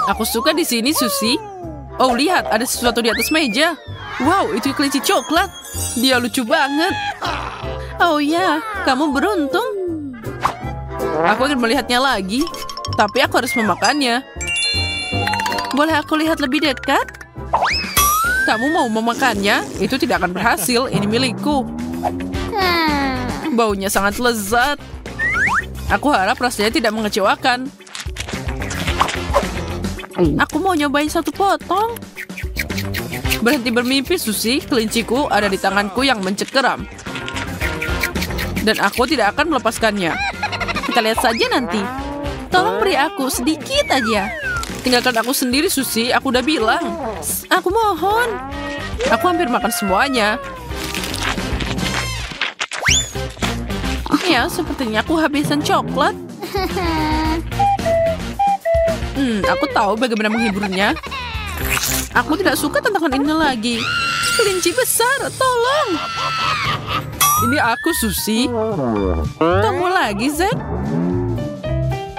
Aku suka di sini, Susie. Oh, lihat, ada sesuatu di atas meja. Wow, itu kelinci coklat. Dia lucu banget. Oh ya, kamu beruntung. Aku akan melihatnya lagi, tapi aku harus memakannya. Boleh aku lihat lebih dekat? Kamu mau memakannya? Itu tidak akan berhasil. Ini milikku. Baunya sangat lezat. Aku harap rasanya tidak mengecewakan. Aku mau nyobain satu potong. Berhenti bermimpi, Susie. Kelinciku ada di tanganku yang mencengkeram. Dan aku tidak akan melepaskannya. Kita lihat saja nanti. Tolong beri aku sedikit aja. Tinggalkan aku sendiri, Susie. Aku udah bilang. Aku mohon. Aku hampir makan semuanya. Ya, sepertinya aku habisan coklat. Aku tahu bagaimana menghiburnya. Aku tidak suka tantangan ini lagi. Kelinci besar, tolong. Ini aku, Susie. Kamu lagi, Zack?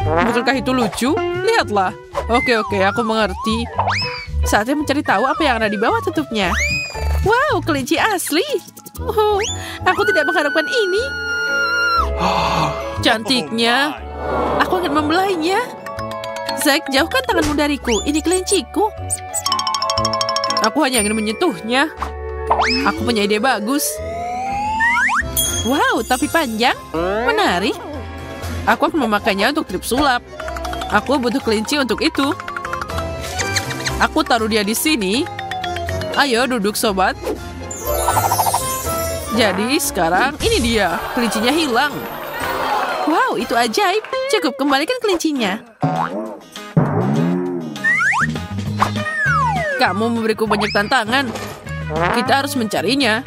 Bukankah itu lucu? Lihatlah. Oke, aku mengerti. Saatnya mencari tahu apa yang ada di bawah tutupnya. Wow, kelinci asli. Aku tidak mengharapkan ini. Cantiknya. Aku akan membelainya. Zack, jauhkan tanganmu dariku. Ini kelinciku. Aku hanya ingin menyentuhnya. Aku punya ide bagus. Wow, tapi panjang. Menarik. Aku akan memakainya untuk trip sulap. Aku butuh kelinci untuk itu. Aku taruh dia di sini. Ayo duduk, sobat. Jadi sekarang ini dia. Kelincinya hilang. Wow, itu ajaib. Cukup, kembalikan kelincinya. Kamu memberiku banyak tantangan. Kita harus mencarinya.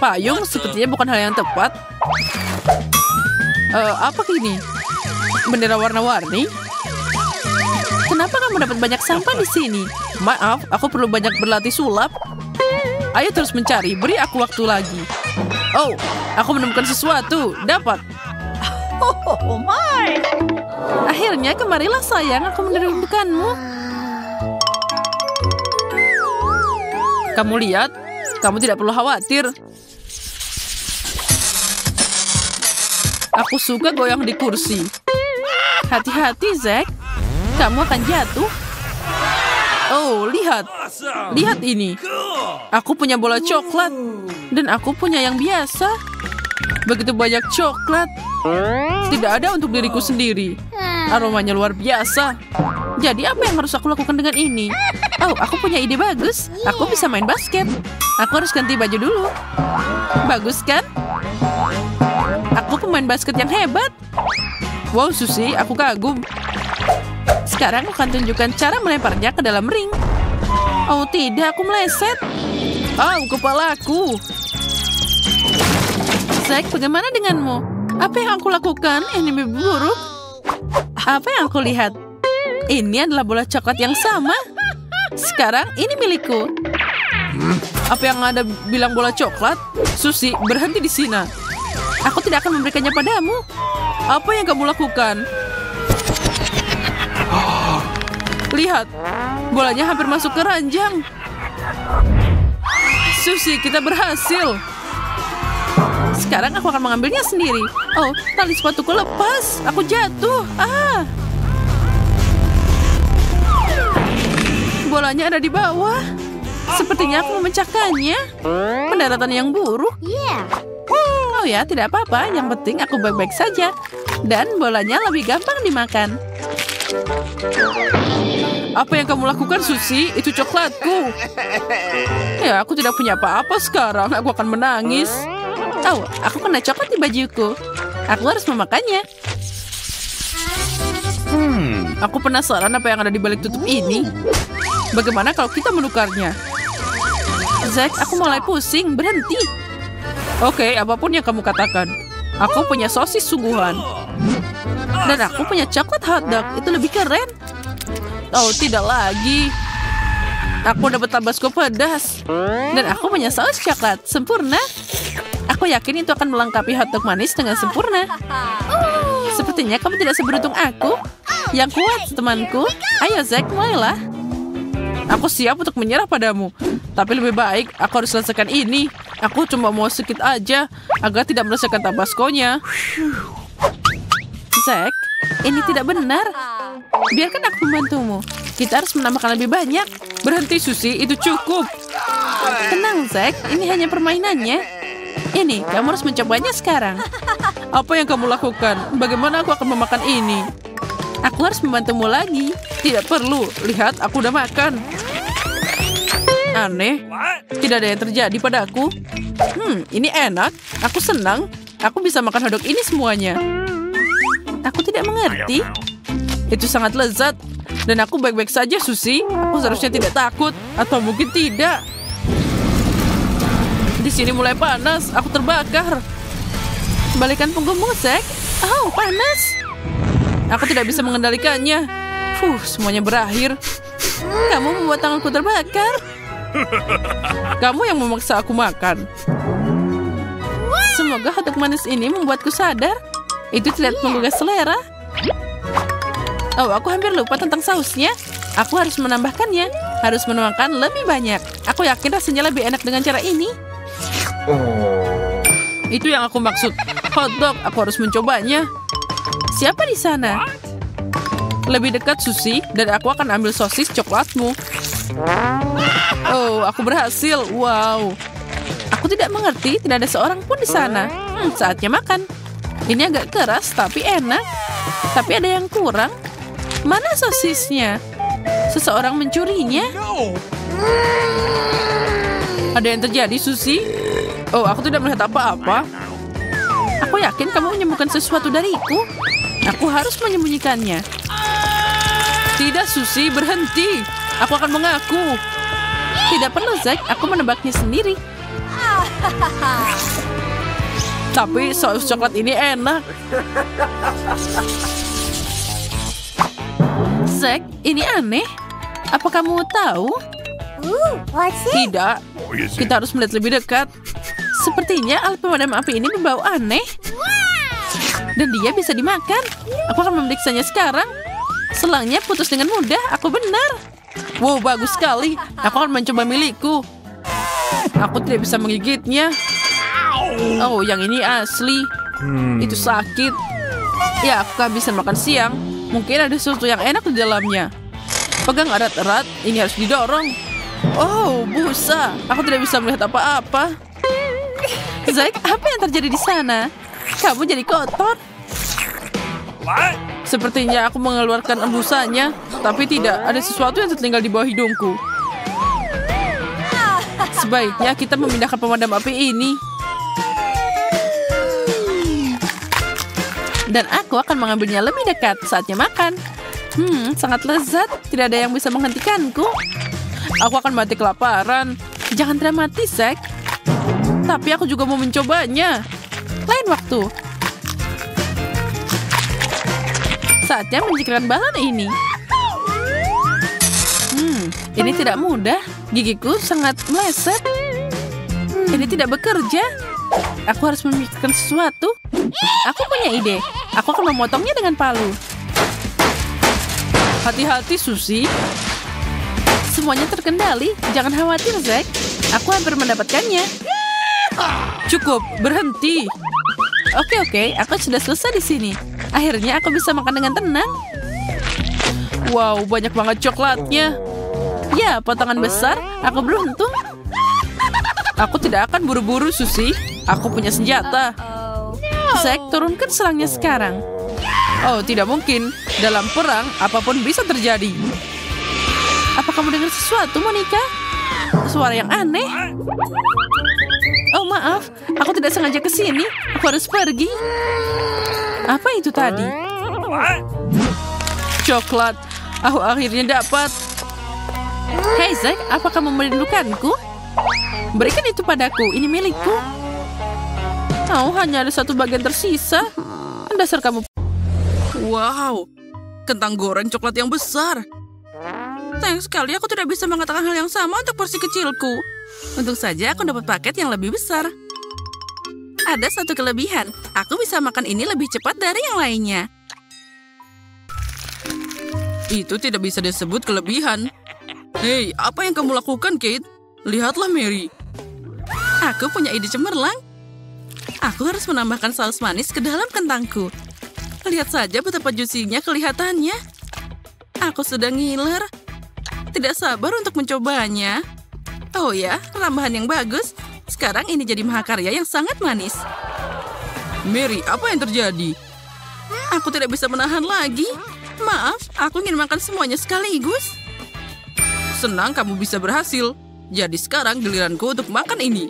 Payung sepertinya bukan hal yang tepat. Apa ini? Bendera warna-warni? Kenapa kamu dapat banyak sampah di sini? Maaf, aku perlu banyak berlatih sulap. Ayo terus mencari, beri aku waktu lagi. Oh, aku menemukan sesuatu. Dapat. Oh my. Akhirnya kemarilah sayang, aku merindukanmu. Kamu lihat, kamu tidak perlu khawatir. Aku suka goyang di kursi. Hati-hati, Zack. Kamu akan jatuh. Oh, lihat. Lihat ini. Aku punya bola coklat. Dan aku punya yang biasa. Begitu banyak coklat. Tidak ada untuk diriku sendiri. Aromanya luar biasa. Jadi apa yang harus aku lakukan dengan ini? Oh, aku punya ide bagus. Aku bisa main basket. Aku harus ganti baju dulu. Bagus kan? Aku pemain basket yang hebat. Wow, Susie, aku kagum. Sekarang aku akan tunjukkan cara melemparnya ke dalam ring. Oh tidak, aku meleset. Oh, kepalaku. Zack, bagaimana denganmu? Apa yang aku lakukan? Ini mimpi buruk. Apa yang aku lihat? Ini adalah bola coklat yang sama. Sekarang ini milikku. Apa yang ada bilang bola coklat? Susie, berhenti di sini. Aku tidak akan memberikannya padamu. Apa yang kamu lakukan? Lihat, bolanya hampir masuk ke ranjang. Susie, kita berhasil. Sekarang aku akan mengambilnya sendiri. Oh, tali sepatuku lepas. Aku jatuh. Bolanya ada di bawah. Sepertinya aku memecahkannya. Pendaratan yang buruk. Oh ya, tidak apa-apa. Yang penting aku baik-baik saja. Dan bolanya lebih gampang dimakan. Apa yang kamu lakukan, Susie? Itu coklatku. Ya, aku tidak punya apa-apa sekarang. Aku akan menangis. Oh, aku kena coklat di bajuku. Aku harus memakannya. Aku penasaran apa yang ada di balik tutup ini. Bagaimana kalau kita menukarnya? Zack, aku mulai pusing. Berhenti. Oke, apapun yang kamu katakan. Aku punya sosis sungguhan. Dan aku punya coklat hotdog. Itu lebih keren. Oh, tidak lagi. Aku dapat tabasco pedas. Dan aku punya saus coklat. Sempurna. Aku yakin itu akan melengkapi hotdog manis dengan sempurna. Sepertinya kamu tidak seberuntung aku. Yang kuat, temanku. Ayo, Zack, mulailah. Aku siap untuk menyerah padamu. Tapi lebih baik aku harus selesaikan ini. Aku cuma mau sedikit aja agar tidak merasakan tabasconya. Zack, ini tidak benar. Biarkan aku membantumu. Kita harus menambahkan lebih banyak. Berhenti, Susie. Itu cukup. Tenang, Zack. Ini hanya permainannya. Ini, kamu harus mencobanya sekarang. Apa yang kamu lakukan? Bagaimana aku akan memakan ini? Aku harus membantumu lagi. Tidak perlu. Lihat, aku udah makan. Aneh. Tidak ada yang terjadi padaku. Ini enak. Aku senang. Aku bisa makan hotdog ini semuanya. Aku tidak mengerti. Itu sangat lezat. Dan aku baik-baik saja, Susie. Aku seharusnya tidak takut. Atau mungkin tidak. Di sini mulai panas. Aku terbakar. Balikan punggungmu, Zack. Oh, panas. Aku tidak bisa mengendalikannya. Semuanya berakhir. Kamu membuat tanganku terbakar. Kamu yang memaksa aku makan. Semoga hotdog manis ini membuatku sadar. Itu tidak menggugah selera. Oh, aku hampir lupa tentang sausnya. Aku harus menambahkannya. Harus menuangkan lebih banyak. Aku yakin rasanya lebih enak dengan cara ini. Itu yang aku maksud. Hotdog, aku harus mencobanya. Siapa di sana? Lebih dekat, Susie. Dan aku akan ambil sosis coklatmu. Oh, aku berhasil. Wow. Aku tidak mengerti. Tidak ada seorang pun di sana. Saatnya makan. Ini agak keras, tapi enak. Tapi ada yang kurang. Mana sosisnya? Seseorang mencurinya? Ada yang terjadi, Susie? Oh, aku tidak melihat apa-apa. Aku yakin kamu menyembunyikan sesuatu dariku. Aku harus menyembunyikannya. Tidak, Susie, berhenti. Aku akan mengaku. Tidak perlu, Zack. Aku menebaknya sendiri. Tapi saus coklat ini enak. Zack, ini aneh. Apa kamu tahu? Tidak. Kita harus melihat lebih dekat. Sepertinya alat pemadam api ini berbau aneh. Dan dia bisa dimakan. Aku akan memeriksanya sekarang. Selangnya putus dengan mudah. Aku benar. Wow, bagus sekali. Aku akan mencoba milikku. Aku tidak bisa menggigitnya. Oh, yang ini asli. Itu sakit. Ya, aku kehabisan makan siang. Mungkin ada sesuatu yang enak di dalamnya. Pegang erat-erat. Ini harus didorong. Oh, busa. Aku tidak bisa melihat apa-apa. Zack, apa yang terjadi di sana? Kamu jadi kotor. Sepertinya aku mengeluarkan embusannya. Tapi tidak, ada sesuatu yang tertinggal di bawah hidungku. Sebaiknya kita memindahkan pemadam api ini. Dan aku akan mengambilnya lebih dekat. Saatnya makan. Sangat lezat. Tidak ada yang bisa menghentikanku. Aku akan mati kelaparan. Jangan dramatis, Zack. Tapi aku juga mau mencobanya. Lain waktu. Saatnya menjikirkan balon ini. Ini tidak mudah. Gigiku sangat meleset. Ini tidak bekerja. Aku harus memikirkan sesuatu. Aku punya ide. Aku akan memotongnya dengan palu. Hati-hati, Susie. Semuanya terkendali. Jangan khawatir, Zack. Aku hampir mendapatkannya. Cukup, berhenti. Oke, aku sudah selesai di sini. Akhirnya aku bisa makan dengan tenang. Wow, banyak banget coklatnya. Ya, potongan besar. Aku beruntung. Aku tidak akan buru-buru, Susie. Aku punya senjata. Zack, turunkan selangnya sekarang. Oh, tidak mungkin. Dalam perang, apapun bisa terjadi. Apa kamu dengar sesuatu, Monica? Suara yang aneh. Oh, maaf. Aku tidak sengaja ke sini. Aku harus pergi. Apa itu tadi? Coklat. Aku akhirnya dapat. Hey, Zack, apa kamu merindukanku? Berikan itu padaku. Ini milikku. Oh, hanya ada satu bagian tersisa. Dasar kamu. Wow, kentang goreng coklat yang besar. Sayang sekali aku tidak bisa mengatakan hal yang sama untuk porsi kecilku. Untung saja aku dapat paket yang lebih besar. Ada satu kelebihan. Aku bisa makan ini lebih cepat dari yang lainnya. Itu tidak bisa disebut kelebihan. Hei, apa yang kamu lakukan, Kate? Lihatlah Mary. Aku punya ide cemerlang. Aku harus menambahkan saus manis ke dalam kentangku. Lihat saja betapa juicy-nya kelihatannya. Aku sudah ngiler. Tidak sabar untuk mencobanya. Oh ya, tambahan yang bagus. Sekarang ini jadi mahakarya yang sangat manis. Mary, apa yang terjadi? Aku tidak bisa menahan lagi. Maaf, aku ingin makan semuanya sekaligus. Senang kamu bisa berhasil. Jadi sekarang giliranku untuk makan ini.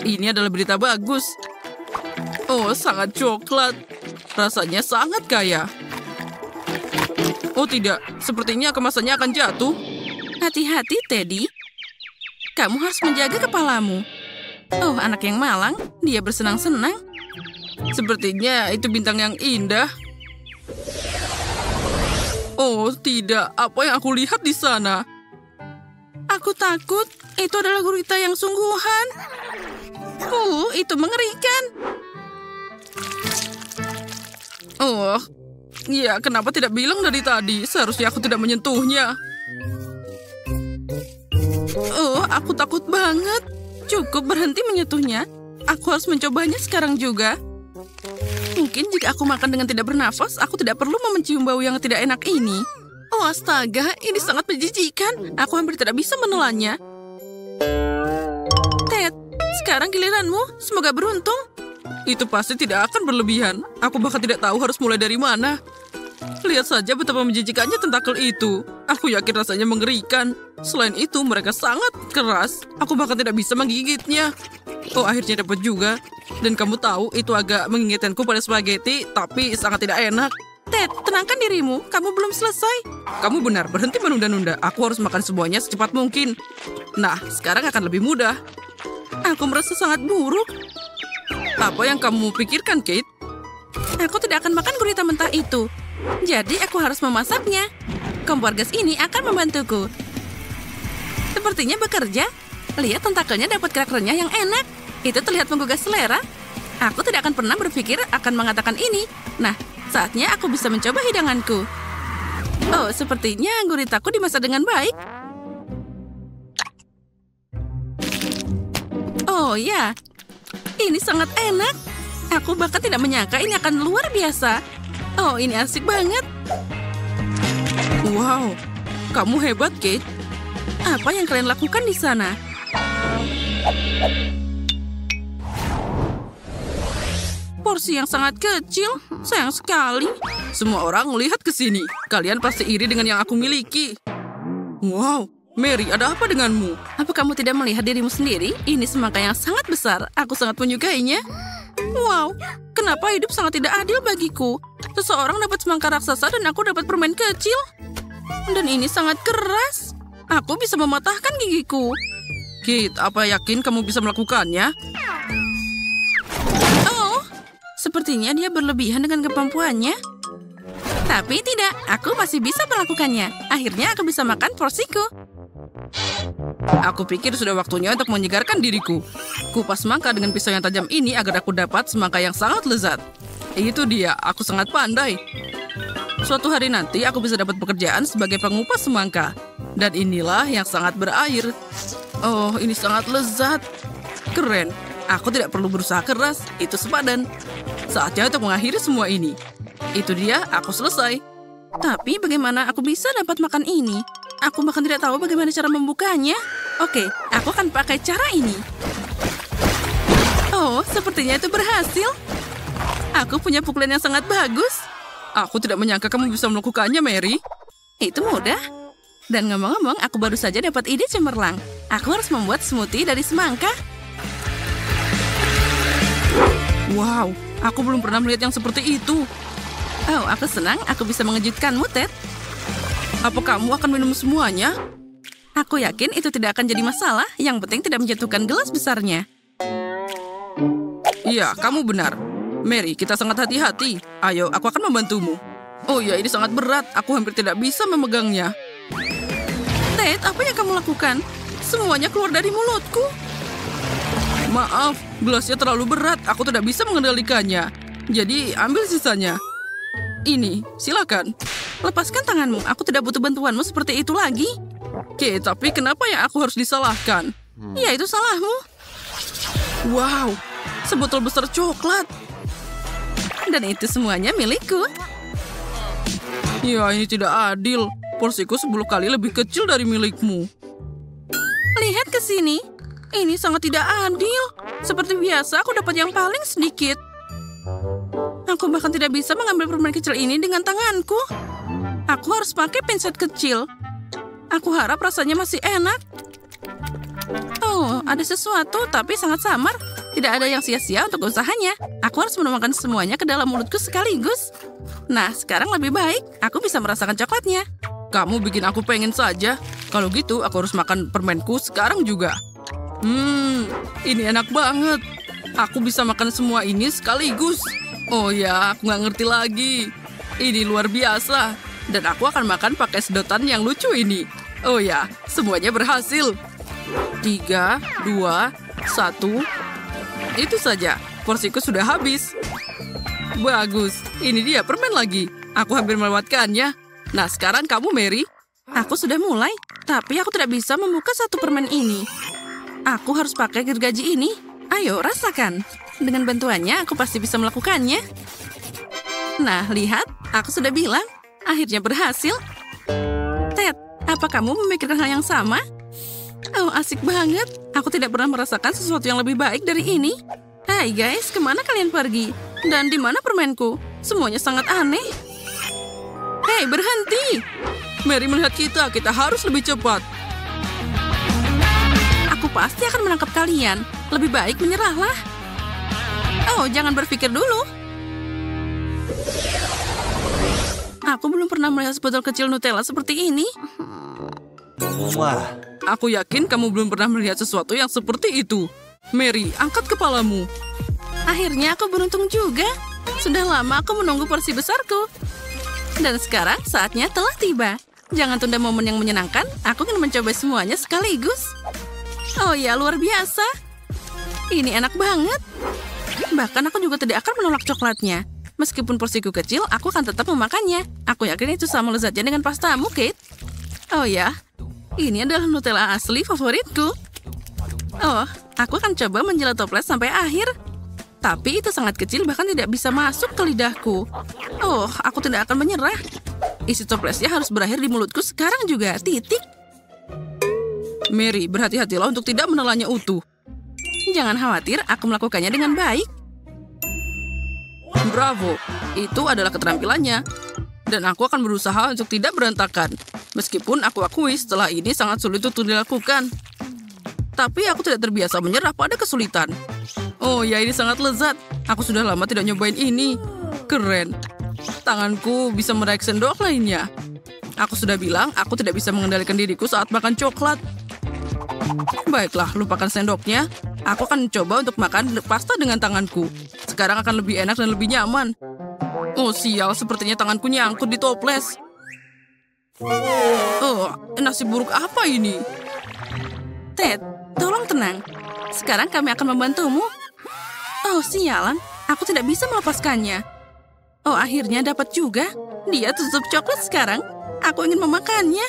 Ini adalah berita bagus. Oh, sangat coklat. Rasanya sangat kaya. Oh tidak, sepertinya kemasannya akan jatuh. Hati-hati, Teddy. Kamu harus menjaga kepalamu. Oh, anak yang malang. Dia bersenang-senang. Sepertinya itu bintang yang indah. Oh tidak, apa yang aku lihat di sana? Aku takut. Itu adalah gurita yang sungguhan. Itu mengerikan. Oh, ya kenapa tidak bilang dari tadi? Seharusnya aku tidak menyentuhnya. Oh, aku takut banget. Cukup berhenti menyentuhnya. Aku harus mencobanya sekarang juga. Mungkin jika aku makan dengan tidak bernafas, aku tidak perlu mencium bau yang tidak enak ini. Oh astaga, ini sangat menjijikan. Aku hampir tidak bisa menelannya. Ted, sekarang giliranmu. Semoga beruntung. Itu pasti tidak akan berlebihan. Aku bahkan tidak tahu harus mulai dari mana. Lihat saja betapa menjijikannya tentakel itu. Aku yakin rasanya mengerikan. Selain itu, mereka sangat keras. Aku bahkan tidak bisa menggigitnya. Oh, akhirnya dapat juga. Dan kamu tahu, itu agak mengingatkanku pada spaghetti, tapi sangat tidak enak. Ted, tenangkan dirimu. Kamu belum selesai. Kamu benar, berhenti menunda-nunda. Aku harus makan semuanya secepat mungkin. Nah, sekarang akan lebih mudah. Aku merasa sangat buruk. Apa yang kamu pikirkan, Kate? Aku tidak akan makan gurita mentah itu. Jadi aku harus memasaknya. Kompor gas ini akan membantuku. Sepertinya bekerja. Lihat tentakelnya dapat kerak renyah yang enak. Itu terlihat menggugah selera. Aku tidak akan pernah berpikir akan mengatakan ini. Nah, saatnya aku bisa mencoba hidanganku. Oh, sepertinya guritaku dimasak dengan baik. Oh ya, ini sangat enak. Aku bahkan tidak menyangka ini akan luar biasa. Oh, ini asik banget. Wow, kamu hebat, Kate. Apa yang kalian lakukan di sana? Porsi yang sangat kecil, sayang sekali. Semua orang melihat ke sini. Kalian pasti iri dengan yang aku miliki. Wow, Mary, ada apa denganmu? Apa kamu tidak melihat dirimu sendiri? Ini semangka yang sangat besar. Aku sangat menyukainya. Wow, kenapa hidup sangat tidak adil bagiku? Seseorang dapat semangka raksasa dan aku dapat permen kecil. Dan ini sangat keras. Aku bisa mematahkan gigiku. Kate, apa yakin kamu bisa melakukannya? Oh, sepertinya dia berlebihan dengan kemampuannya. Tapi tidak, aku masih bisa melakukannya. Akhirnya aku bisa makan porsiku. Aku pikir sudah waktunya untuk menyegarkan diriku. Kupas semangka dengan pisau yang tajam ini agar aku dapat semangka yang sangat lezat. Itu dia, aku sangat pandai. Suatu hari nanti aku bisa dapat pekerjaan sebagai pengupas semangka. Dan inilah yang sangat berair. Oh, ini sangat lezat. Keren. Aku tidak perlu berusaha keras, itu sepadan. Saatnya untuk mengakhiri semua ini. Itu dia, aku selesai. Tapi bagaimana aku bisa dapat makan ini? Aku bahkan tidak tahu bagaimana cara membukanya. Oke, aku akan pakai cara ini. Oh, sepertinya itu berhasil. Aku punya pukulan yang sangat bagus. Aku tidak menyangka kamu bisa melakukannya, Mary. Itu mudah. Dan ngomong-ngomong, aku baru saja dapat ide cemerlang. Aku harus membuat smoothie dari semangka. Wow, aku belum pernah melihat yang seperti itu. Oh, aku senang aku bisa mengejutkanmu, Ted. Apa kamu akan minum semuanya? Aku yakin itu tidak akan jadi masalah. Yang penting tidak menjatuhkan gelas besarnya. Iya, kamu benar. Mary, kita sangat hati-hati. Ayo, aku akan membantumu. Oh ya, ini sangat berat. Aku hampir tidak bisa memegangnya. Ted, apa yang kamu lakukan? Semuanya keluar dari mulutku. Maaf, gelasnya terlalu berat. Aku tidak bisa mengendalikannya. Jadi, ambil sisanya. Ini, silakan. lepaskan tanganmu. Aku tidak butuh bantuanmu seperti itu lagi. Oke, tapi kenapa ya aku harus disalahkan? Ya, itu salahmu. Wow, sebotol besar coklat. Dan itu semuanya milikku. Ya, ini tidak adil. Porsiku 10 kali lebih kecil dari milikmu. Lihat ke sini. Ini sangat tidak adil. Seperti biasa, aku dapat yang paling sedikit. Aku bahkan tidak bisa mengambil permen kecil ini dengan tanganku. Aku harus pakai pinset kecil. Aku harap rasanya masih enak. Oh, ada sesuatu tapi sangat samar. Tidak ada yang sia-sia untuk usahanya. Aku harus menuangkan semuanya ke dalam mulutku sekaligus. Nah, sekarang lebih baik. Aku bisa merasakan coklatnya. Kamu bikin aku pengen saja. Kalau gitu, aku harus makan permenku sekarang juga. Ini enak banget. Aku bisa makan semua ini sekaligus. Oh ya, aku nggak ngerti lagi. Ini luar biasa. Dan aku akan makan pakai sedotan yang lucu ini. Oh ya, semuanya berhasil. 3, 2, 1. Itu saja, porsiku sudah habis. Bagus, ini dia permen lagi. Aku hampir melewatkannya. Nah, sekarang kamu, Mary. Aku sudah mulai, tapi aku tidak bisa membuka satu permen ini. Aku harus pakai gergaji ini. Ayo, rasakan. Dengan bantuannya, aku pasti bisa melakukannya. Nah, lihat. Aku sudah bilang. Akhirnya berhasil. Ted, apa kamu memikirkan hal yang sama? Oh, asik banget. Aku tidak pernah merasakan sesuatu yang lebih baik dari ini. Hai guys, kemana kalian pergi? Dan di mana permenku? Semuanya sangat aneh. Hei, berhenti! Mary melihat kita harus lebih cepat. Aku pasti akan menangkap kalian. Lebih baik menyerahlah. Oh, jangan berpikir dulu. Aku belum pernah melihat sebotol kecil Nutella seperti ini. Wah. Aku yakin kamu belum pernah melihat sesuatu yang seperti itu. Mary, angkat kepalamu. Akhirnya aku beruntung juga. Sudah lama aku menunggu porsi besarku. Dan sekarang saatnya telah tiba. Jangan tunda momen yang menyenangkan. Aku ingin mencoba semuanya sekaligus. Oh ya, luar biasa. Ini enak banget. Bahkan aku juga tidak akan menolak coklatnya. Meskipun porsiku kecil, aku akan tetap memakannya. Aku yakin itu sama lezatnya dengan pastamu, Kate. Oh ya, ini adalah Nutella asli favoritku. Oh, aku akan coba menjilat toples sampai akhir. Tapi itu sangat kecil, bahkan tidak bisa masuk ke lidahku. Oh, aku tidak akan menyerah. Isi toplesnya harus berakhir di mulutku sekarang juga. Titik. Mary, berhati-hatilah untuk tidak menelannya utuh. Jangan khawatir, aku melakukannya dengan baik. Bravo, itu adalah keterampilannya. Dan aku akan berusaha untuk tidak berantakan. Meskipun aku akui setelah ini sangat sulit untuk dilakukan. Tapi aku tidak terbiasa menyerah pada kesulitan. Oh ya, ini sangat lezat. Aku sudah lama tidak nyobain ini. Keren. Tanganku bisa meraih sendok lainnya. Aku sudah bilang, aku tidak bisa mengendalikan diriku saat makan coklat. Baiklah, lupakan sendoknya. Aku akan coba untuk makan pasta dengan tanganku. Sekarang akan lebih enak dan lebih nyaman. Oh sial, sepertinya tanganku nyangkut di toples. Oh, nasib buruk apa ini? Ted, tolong tenang. Sekarang kami akan membantumu. Oh, sialan. Aku tidak bisa melepaskannya. Oh, akhirnya dapat juga. Dia tutup coklat sekarang. Aku ingin memakannya.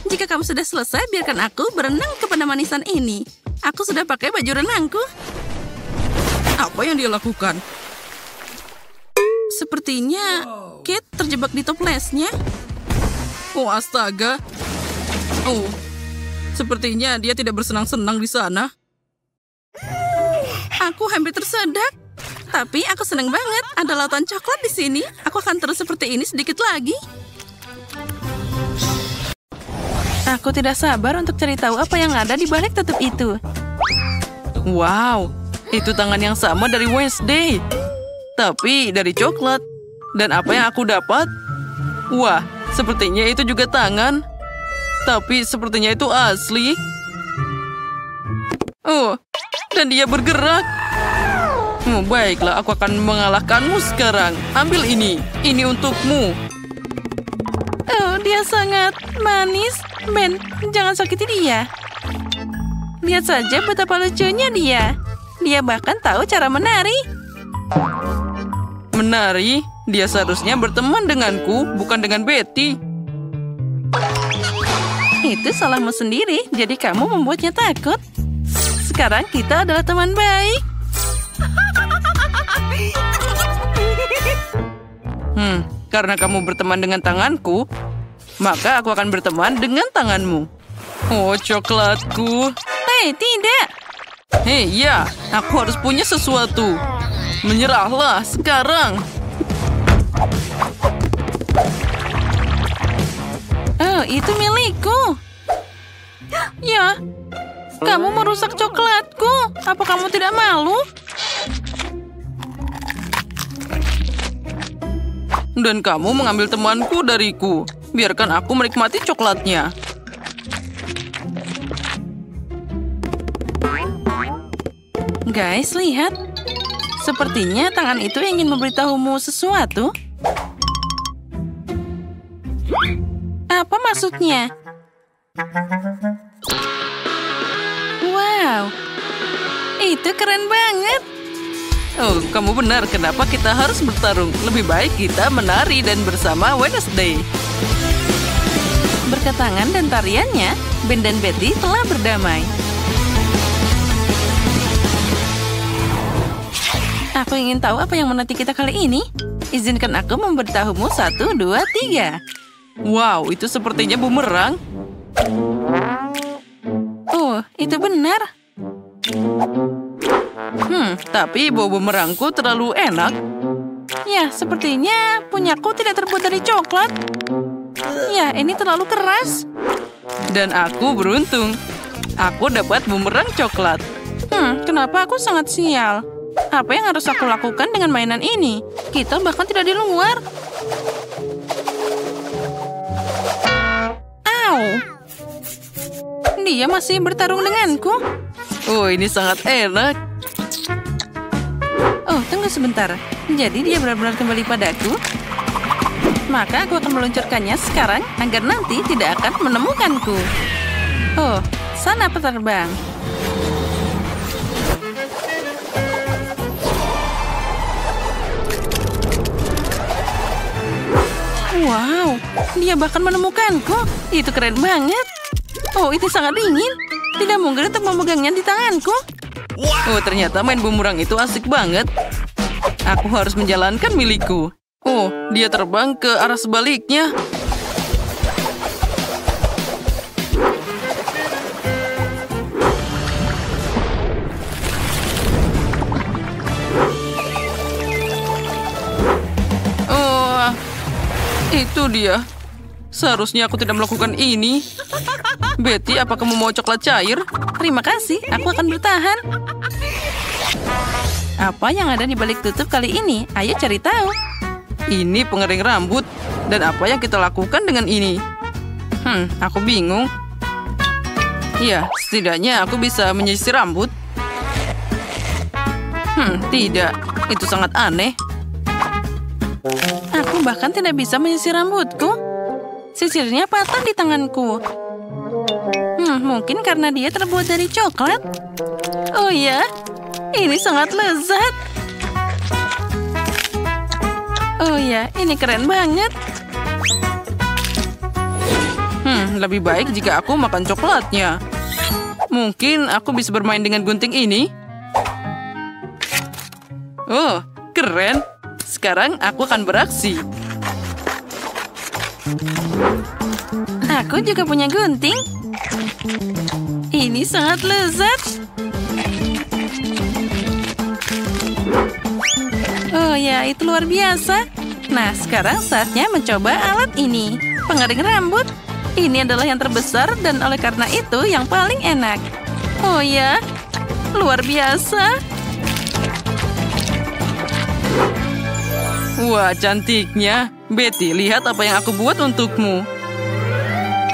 Jika kamu sudah selesai, biarkan aku berenang kepada manisan ini. Aku sudah pakai baju renangku. Apa yang dia lakukan? Sepertinya Kate terjebak di toplesnya. Oh, astaga. Oh, sepertinya dia tidak bersenang-senang di sana. Aku hampir tersedak. Tapi aku senang banget. Ada lautan coklat di sini. Aku akan terus seperti ini sedikit lagi. Aku tidak sabar untuk cari tahu apa yang ada di balik tutup itu. Wow, itu tangan yang sama dari Wednesday. Tapi dari coklat. Dan apa yang aku dapat? Wah, sepertinya itu juga tangan. Tapi sepertinya itu asli. Oh, dan dia bergerak. Oh, baiklah, aku akan mengalahkanmu sekarang. Ambil ini. Ini untukmu. Oh, dia sangat manis. Ben, jangan sakiti dia. Lihat saja betapa lucunya dia. Dia bahkan tahu cara menari. Menari? Dia seharusnya berteman denganku, bukan dengan Betty. Itu salahmu sendiri, jadi kamu membuatnya takut. Sekarang kita adalah teman baik. Karena kamu berteman dengan tanganku, maka aku akan berteman dengan tanganmu. Oh, coklatku. Hei, tidak. Hei, ya, aku harus punya sesuatu. Menyerahlah sekarang. Oh, itu milikku. Ya, kamu merusak coklatku. Apa kamu tidak malu? Dan kamu mengambil temanku dariku. Biarkan aku menikmati coklatnya. Guys, lihat. Sepertinya tangan itu ingin memberitahumu sesuatu. Apa maksudnya? Wow, itu keren banget. Oh, kamu benar. Kenapa kita harus bertarung? Lebih baik kita menari dan bersama Wednesday. Berkat tangan dan tariannya, Ben dan Betty telah berdamai. Aku ingin tahu apa yang menanti kita kali ini. Izinkan aku memberitahumu 1, 2, 3. Wow, itu sepertinya bumerang. Oh, itu benar. Tapi bau bumerangku terlalu enak. Ya, sepertinya punyaku tidak terbuat dari coklat. Ya, ini terlalu keras. Dan aku beruntung. Aku dapat bumerang coklat. Kenapa aku sangat sial? Apa yang harus aku lakukan dengan mainan ini? Kita bahkan tidak di luar. Au! Dia masih bertarung denganku. Oh, ini sangat enak. Oh, tunggu sebentar. Jadi dia benar-benar kembali padaku? Maka aku akan meluncurkannya sekarang agar nanti tidak akan menemukanku. Oh, sana penerbang. Wow, dia bahkan menemukanku. Itu keren banget. Oh, itu sangat dingin. Tidak mungkin untuk memegangnya di tanganku. Oh, ternyata main bumerang itu asik banget. Aku harus menjalankan milikku. Oh, dia terbang ke arah sebaliknya. Oh, itu dia. Seharusnya aku tidak melakukan ini. Betty, apa kamu mau coklat cair? Terima kasih, aku akan bertahan. Apa yang ada di balik tutup kali ini? Ayo cari tahu. Ini pengering rambut. Dan apa yang kita lakukan dengan ini? Aku bingung. Ya, setidaknya aku bisa menyisir rambut. Tidak. Itu sangat aneh. Aku bahkan tidak bisa menyisir rambutku. Sisirnya patah di tanganku. Mungkin karena dia terbuat dari coklat. Oh ya, ini sangat lezat. Oh ya, ini keren banget. Lebih baik jika aku makan coklatnya. Mungkin aku bisa bermain dengan gunting ini. Oh, keren. Sekarang aku akan beraksi. Aku juga punya gunting. Ini sangat lezat. Oh ya, itu luar biasa. Nah, sekarang saatnya mencoba alat ini. Pengering rambut. Ini adalah yang terbesar dan oleh karena itu yang paling enak. Oh ya, luar biasa. Wah, cantiknya. Betty, lihat apa yang aku buat untukmu.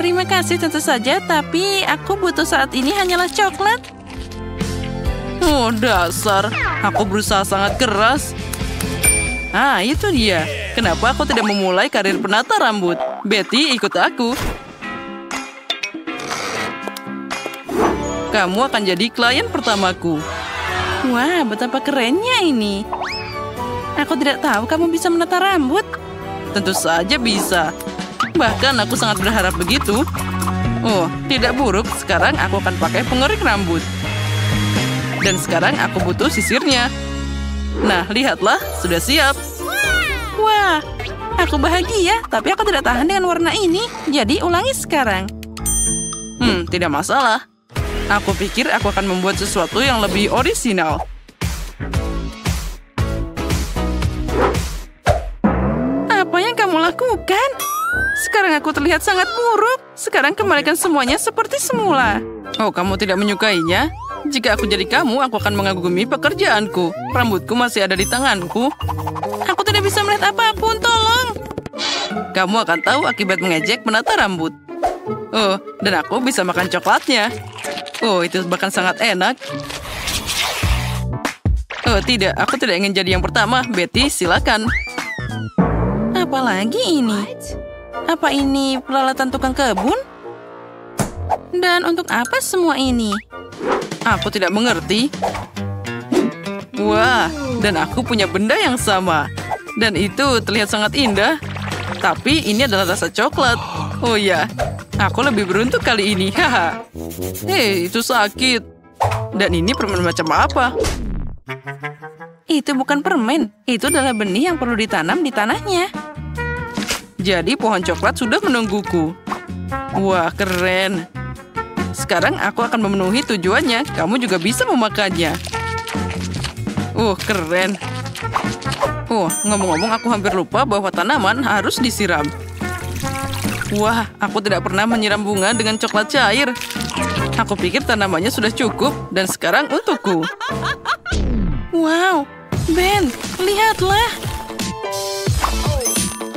Terima kasih tentu saja, tapi aku butuh saat ini hanyalah coklat. Oh, dasar. Aku berusaha sangat keras. Ah, itu dia. Kenapa aku tidak memulai karir penata rambut? Betty, ikut aku. Kamu akan jadi klien pertamaku. Wah, betapa kerennya ini. Aku tidak tahu kamu bisa menata rambut. Tentu saja bisa. Bahkan aku sangat berharap begitu. Oh, tidak buruk. Sekarang aku akan pakai pengering rambut. Dan sekarang aku butuh sisirnya. Nah, lihatlah, sudah siap. Wah, aku bahagia, tapi aku tidak tahan dengan warna ini. Jadi, ulangi sekarang. Tidak masalah. Aku pikir aku akan membuat sesuatu yang lebih orisinal. Apa yang kamu lakukan? Sekarang aku terlihat sangat buruk. Sekarang kembalikan semuanya seperti semula. Oh, kamu tidak menyukainya? Jika aku jadi kamu, aku akan mengagumi pekerjaanku. Rambutku masih ada di tanganku. Aku tidak bisa melihat apapun, tolong. Kamu akan tahu akibat mengejek menata rambut. Oh, dan aku bisa makan coklatnya. Oh, itu bahkan sangat enak. Oh, tidak. Aku tidak ingin jadi yang pertama. Betty, silakan. Apalagi ini? Apa ini peralatan tukang kebun? Dan untuk apa semua ini? Aku tidak mengerti. Wah, dan aku punya benda yang sama. Dan itu terlihat sangat indah. Tapi ini adalah rasa coklat. Oh ya, aku lebih beruntung kali ini. Haha. Hei, itu sakit. Dan ini permen macam apa? Itu bukan permen. Itu adalah benih yang perlu ditanam di tanahnya. Jadi pohon coklat sudah menungguku. Wah, keren. Sekarang aku akan memenuhi tujuannya. Kamu juga bisa memakannya. Keren. Ngomong-ngomong aku hampir lupa bahwa tanaman harus disiram. Wah, aku tidak pernah menyiram bunga dengan coklat cair. Aku pikir tanamannya sudah cukup dan sekarang untukku. Wow, Ben, lihatlah.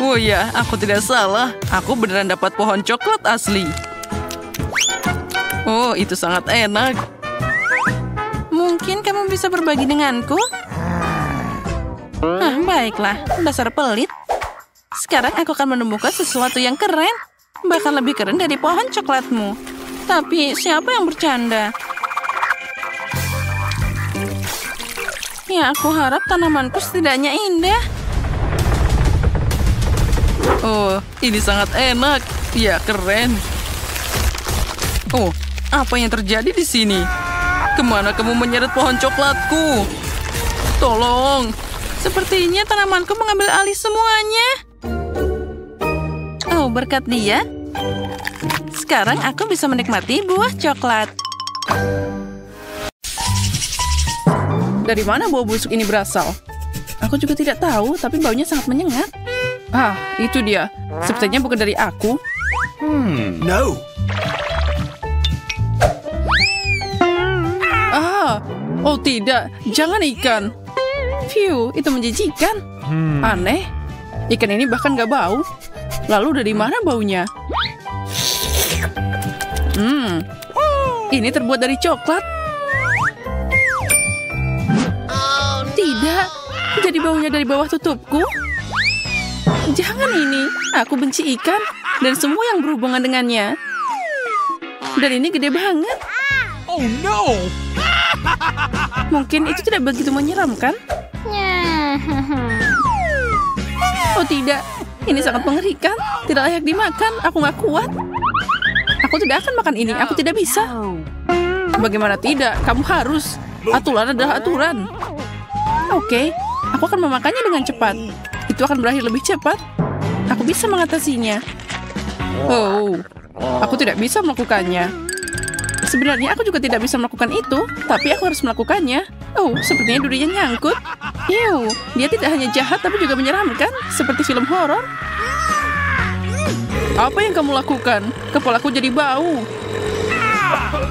Oh ya, aku tidak salah. Aku beneran dapat pohon coklat asli. Oh, itu sangat enak. Mungkin kamu bisa berbagi denganku? Baiklah. Dasar pelit. Sekarang aku akan menemukan sesuatu yang keren. Bahkan lebih keren dari pohon coklatmu. Tapi siapa yang bercanda? Ya, aku harap tanamanku setidaknya indah. Oh, ini sangat enak. Ya, keren. Oh, apa yang terjadi di sini? Kemana kamu menyeret pohon coklatku? Tolong. Sepertinya tanamanku mengambil alih semuanya. Oh, berkat dia. Sekarang aku bisa menikmati buah coklat. Dari mana bau busuk ini berasal? Aku juga tidak tahu, tapi baunya sangat menyengat. Itu dia. Sepertinya bukan dari aku. No. Oh tidak, jangan ikan. Phew, itu menjijikan. Aneh, ikan ini bahkan gak bau. Lalu dari mana baunya? Ini terbuat dari coklat. Tidak, jadi baunya dari bawah tutupku. Jangan ini, aku benci ikan dan semua yang berhubungan dengannya. Dan ini gede banget. Oh no. Mungkin itu tidak begitu menyeramkan. Oh tidak, ini sangat mengerikan. Tidak layak dimakan, aku gak kuat. Aku tidak akan makan ini, aku tidak bisa. Bagaimana tidak, kamu harus. Aturan adalah aturan. Oke, aku akan memakannya dengan cepat. Itu akan berakhir lebih cepat. Aku bisa mengatasinya. Oh, aku tidak bisa melakukannya. Sebenarnya aku juga tidak bisa melakukan itu, tapi aku harus melakukannya. Oh, sepertinya durinya nyangkut. Ew, dia tidak hanya jahat tapi juga menyeramkan, seperti film horor. Apa yang kamu lakukan? Kepalaku jadi bau.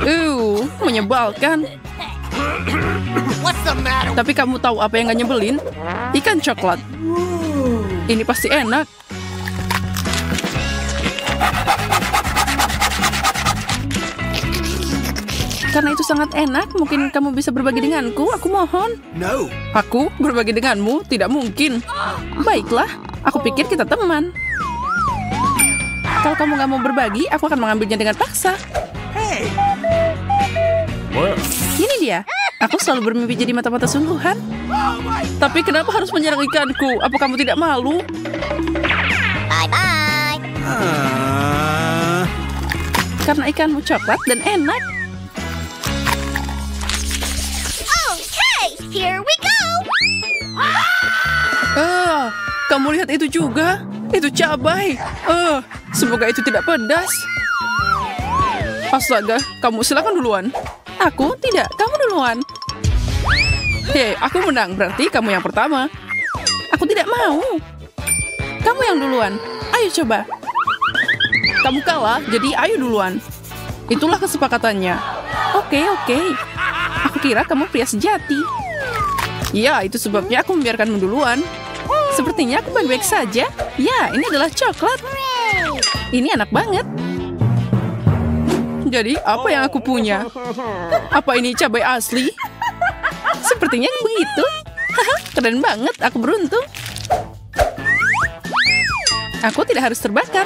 Ew, menyebalkan. Tapi kamu tahu apa yang gak nyebelin? Ikan coklat. Ini pasti enak. Karena itu sangat enak, mungkin kamu bisa berbagi denganku, aku mohon. No. Aku berbagi denganmu? Tidak mungkin. Baiklah, aku pikir kita teman. Kalau kamu gak mau berbagi, aku akan mengambilnya dengan paksa. Hey. Ini dia. Aku selalu bermimpi jadi mata-mata sungguhan. Tapi kenapa harus menyerang ikanku? Apa kamu tidak malu? Bye-bye. Karena ikanmu coklat dan enak. Okay, here we go. Kamu lihat itu juga? Itu cabai. Semoga itu tidak pedas. Astaga, kamu silakan duluan. Aku tidak, kamu duluan. Hei, aku menang. Berarti kamu yang pertama. Aku tidak mau. Kamu yang duluan. Ayo coba. Kamu kalah, jadi ayo duluan. Itulah kesepakatannya. Oke. Aku kira kamu pria sejati. Ya, itu sebabnya aku membiarkanmu duluan. Sepertinya aku baik-baik saja. Ya, ini adalah coklat. Ini enak banget. Jadi, apa yang aku punya? Apa ini cabai asli? Sepertinya begitu. Keren banget, aku beruntung. Aku tidak harus terbakar.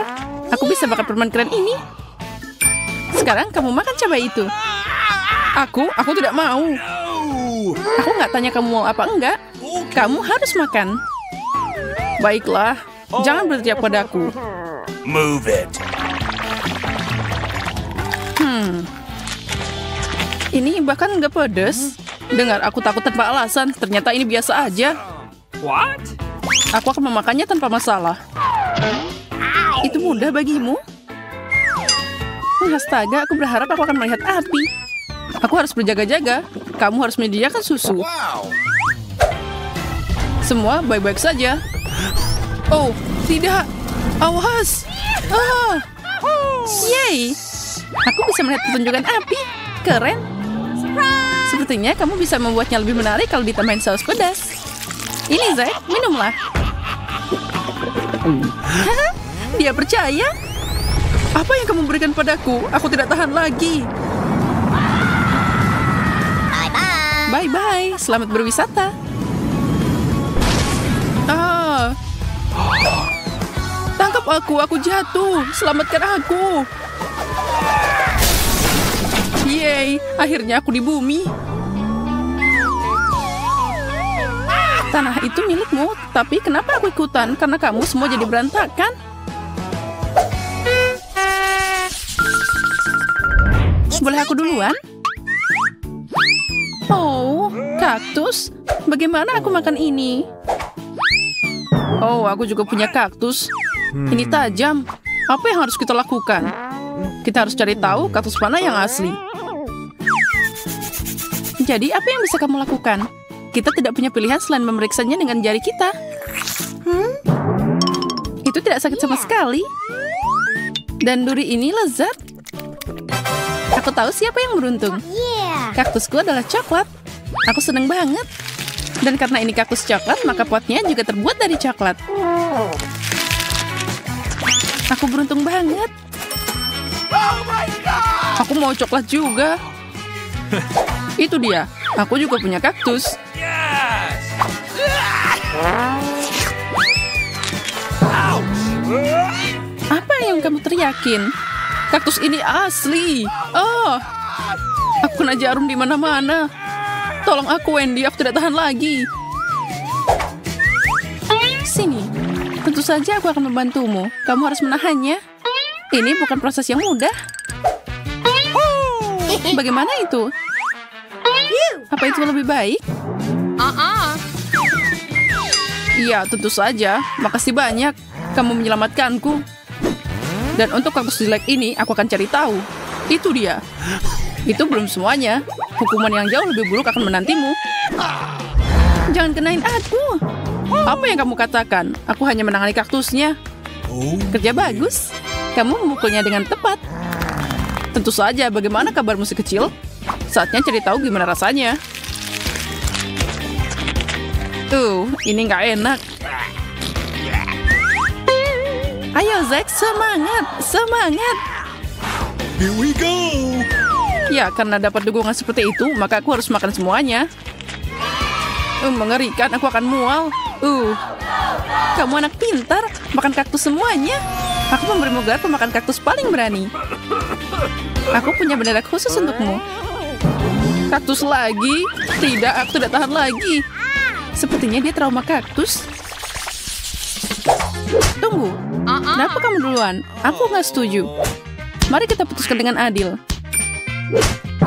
Aku bisa makan permen keren ini. Sekarang kamu makan cabai itu. Aku tidak mau. Aku nggak tanya kamu mau apa enggak. Kamu harus makan. Baiklah, jangan berteriak padaku. Move it. Ini bahkan nggak pedes. Dengar, aku takut tanpa alasan. Ternyata ini biasa aja. What? Aku akan memakannya tanpa masalah. Itu mudah bagimu? Astaga, aku berharap aku akan melihat api. Aku harus berjaga-jaga. Kamu harus menyediakan susu. Wow. Semua baik-baik saja. Oh, tidak. Awas. Yeay. Aku bisa melihat pertunjukan api. Keren. Sepertinya kamu bisa membuatnya lebih menarik kalau ditambahin saus pedas. Ini, Zack, minumlah. Dia percaya. Apa yang kamu berikan padaku? Aku tidak tahan lagi. Bye-bye. Bye-bye. Selamat berwisata. Tangkap aku jatuh. Selamatkan aku. Yeay, akhirnya aku di bumi. Tanah itu milikmu, tapi kenapa aku ikutan? Karena kamu semua jadi berantakan. Boleh aku duluan? Oh, kaktus. Bagaimana aku makan ini? Oh, aku juga punya kaktus. Ini tajam. Apa yang harus kita lakukan? Kita harus cari tahu kaktus mana yang asli. Jadi, apa yang bisa kamu lakukan? Kita tidak punya pilihan selain memeriksanya dengan jari kita. Itu tidak sakit sama sekali. Dan duri ini lezat. Aku tahu siapa yang beruntung. Kaktusku adalah coklat. Aku senang banget. Dan karena ini kaktus coklat, maka potnya juga terbuat dari coklat. Aku beruntung banget. Aku mau coklat juga. Itu dia. Aku juga punya kaktus. Yes. Apa yang kamu teriakin? Kaktus ini asli. Aku kena jarum di mana-mana. Tolong aku, Wendy. Aku tidak tahan lagi. Sini. Tentu saja aku akan membantumu. Kamu harus menahannya. Ini bukan proses yang mudah. Bagaimana itu? Apa itu lebih baik? Iya, tentu saja. Makasih banyak. Kamu menyelamatkanku. Dan untuk kaktus jelek ini, aku akan cari tahu. Itu dia. Itu belum semuanya. Hukuman yang jauh lebih buruk akan menantimu. Jangan kenain aku. Apa yang kamu katakan? Aku hanya menangani kaktusnya. Kerja bagus. Kamu memukulnya dengan tepat. Tentu saja, bagaimana kabarmu si kecil? Saatnya cari tahu gimana rasanya. Ini nggak enak. Ayo, Zack, semangat, semangat. Here we go. Ya, karena dapat dukungan seperti itu, maka aku harus makan semuanya. Mengerikan, aku akan mual. Kamu anak pintar, makan kaktus semuanya. Aku memberimu gelar pemakan kaktus paling berani. Aku punya bendera khusus untukmu. Kaktus lagi? Tidak, aku tidak tahan lagi. Sepertinya dia trauma kaktus. Tunggu, kenapa kamu duluan? Aku nggak setuju. Mari kita putuskan dengan adil.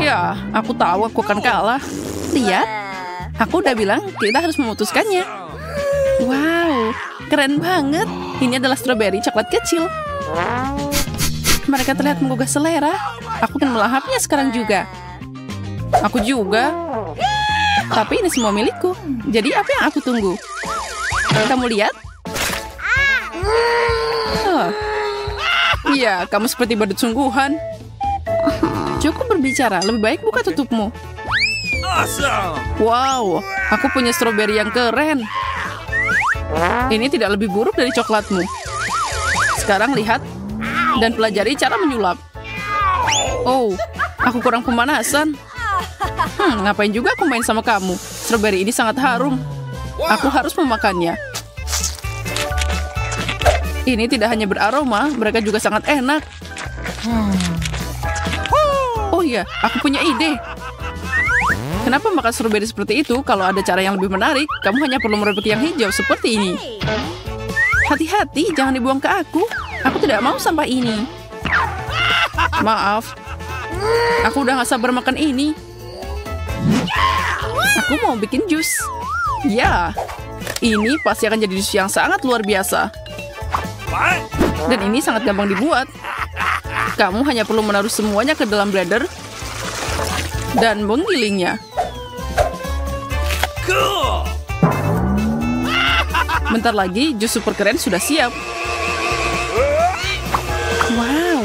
Ya, aku tahu aku akan kalah. Lihat, aku udah bilang kita harus memutuskannya. Wow, keren banget. Ini adalah stroberi coklat kecil. Mereka terlihat menggugah selera. Aku akan melahapnya sekarang juga. Aku juga. Tapi ini semua milikku. Jadi apa yang aku tunggu? Kamu lihat? Iya, kamu seperti badut sungguhan. Cukup berbicara, lebih baik buka tutupmu. Awesome. Wow, aku punya stroberi yang keren. Ini tidak lebih buruk dari coklatmu. Sekarang lihat dan pelajari cara menyulap. Oh, aku kurang pemanasan. Ngapain juga aku main sama kamu? Stroberi ini sangat harum. Aku harus memakannya. Ini tidak hanya beraroma, mereka juga sangat enak. Oh iya, aku punya ide. Kenapa makan stroberi seperti itu? Kalau ada cara yang lebih menarik, kamu hanya perlu merebut yang hijau seperti ini. Hati-hati, jangan dibuang ke aku. Aku tidak mau sampah ini. Maaf, aku udah gak sabar makan ini. Aku mau bikin jus. Ya, ini pasti akan jadi jus yang sangat luar biasa. Dan ini sangat gampang dibuat. Kamu hanya perlu menaruh semuanya ke dalam blender dan menggilingnya. Cool. Bentar lagi, jus super keren sudah siap. Wow.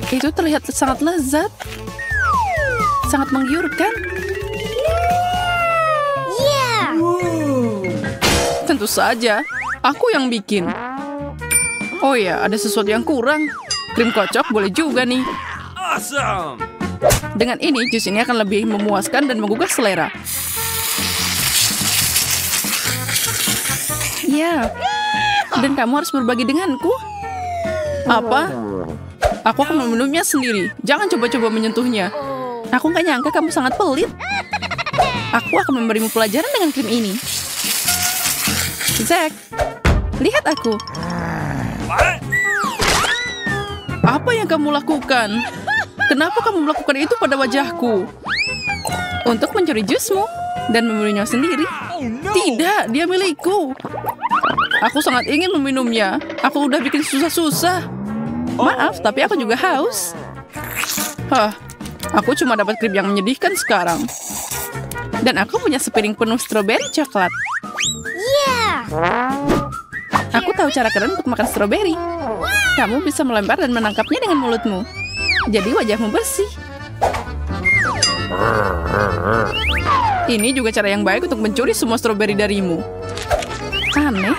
Itu terlihat sangat lezat. Sangat menggiurkan. Yeah! Tentu saja, aku yang bikin. Oh ya, ada sesuatu yang kurang. Krim kocok boleh juga nih. Awesome. Dengan ini, jus ini akan lebih memuaskan dan menggugah selera. Ya, dan kamu harus berbagi denganku. Apa? Aku akan meminumnya sendiri. Jangan coba-coba menyentuhnya. Aku nggak nyangka kamu sangat pelit. Aku akan memberimu pelajaran dengan krim ini. Zack, lihat aku. What? Apa yang kamu lakukan? Kenapa kamu melakukan itu pada wajahku? Untuk mencuri jusmu dan meminumnya sendiri? Tidak, dia milikku. Aku sangat ingin meminumnya. Aku udah bikin susah-susah. Maaf, tapi aku juga haus. Aku cuma dapat krim yang menyedihkan sekarang. Dan aku punya sepiring penuh stroberi coklat. Yeah! Aku tahu cara keren untuk makan stroberi. Kamu bisa melempar dan menangkapnya dengan mulutmu. Jadi wajahmu bersih. Ini juga cara yang baik untuk mencuri semua stroberi darimu. Aneh,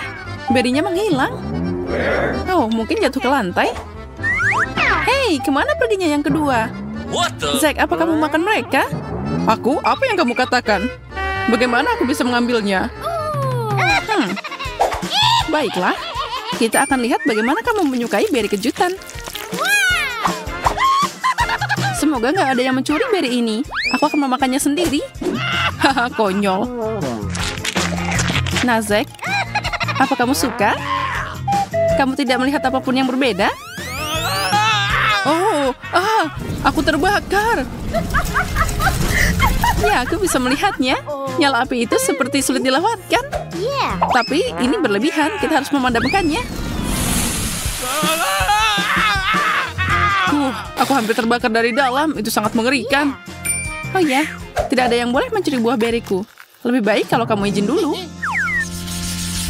berinya menghilang. Oh, mungkin jatuh ke lantai. Hei, kemana perginya yang kedua? What the? Zack, apa kamu makan mereka? Aku? Apa yang kamu katakan? Bagaimana aku bisa mengambilnya? Baiklah, kita akan lihat bagaimana kamu menyukai beri kejutan. Semoga nggak ada yang mencuri beri ini. Aku akan memakannya sendiri. Haha, konyol. Nah, Zack, apa kamu suka? Kamu tidak melihat apapun yang berbeda? Oh, aku terbakar. Ya, aku bisa melihatnya. Nyala api itu seperti sulit dilewatkan. Yeah! Tapi ini berlebihan, kita harus memadamkannya. Aku hampir terbakar dari dalam, itu sangat mengerikan. Oh ya, tidak ada yang boleh mencuri buah beriku. Lebih baik kalau kamu izin dulu.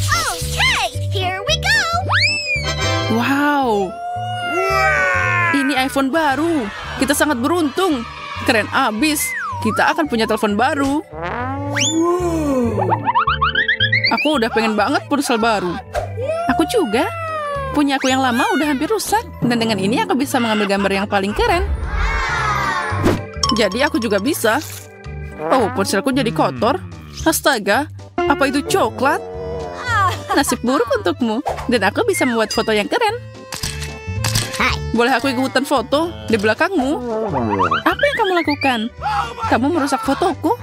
Okay, here we go! Wow, ini iPhone baru. Kita sangat beruntung. Keren abis. Kita akan punya telepon baru. Aku udah pengen banget ponsel baru. Aku juga. Punya aku yang lama udah hampir rusak. Dan dengan ini aku bisa mengambil gambar yang paling keren. Jadi aku juga bisa. Oh, ponselku jadi kotor. Astaga, apa itu coklat? Nasib buruk untukmu. Dan aku bisa membuat foto yang keren. boleh aku ikutan foto di belakangmu? Apa yang kamu lakukan? Kamu merusak fotoku?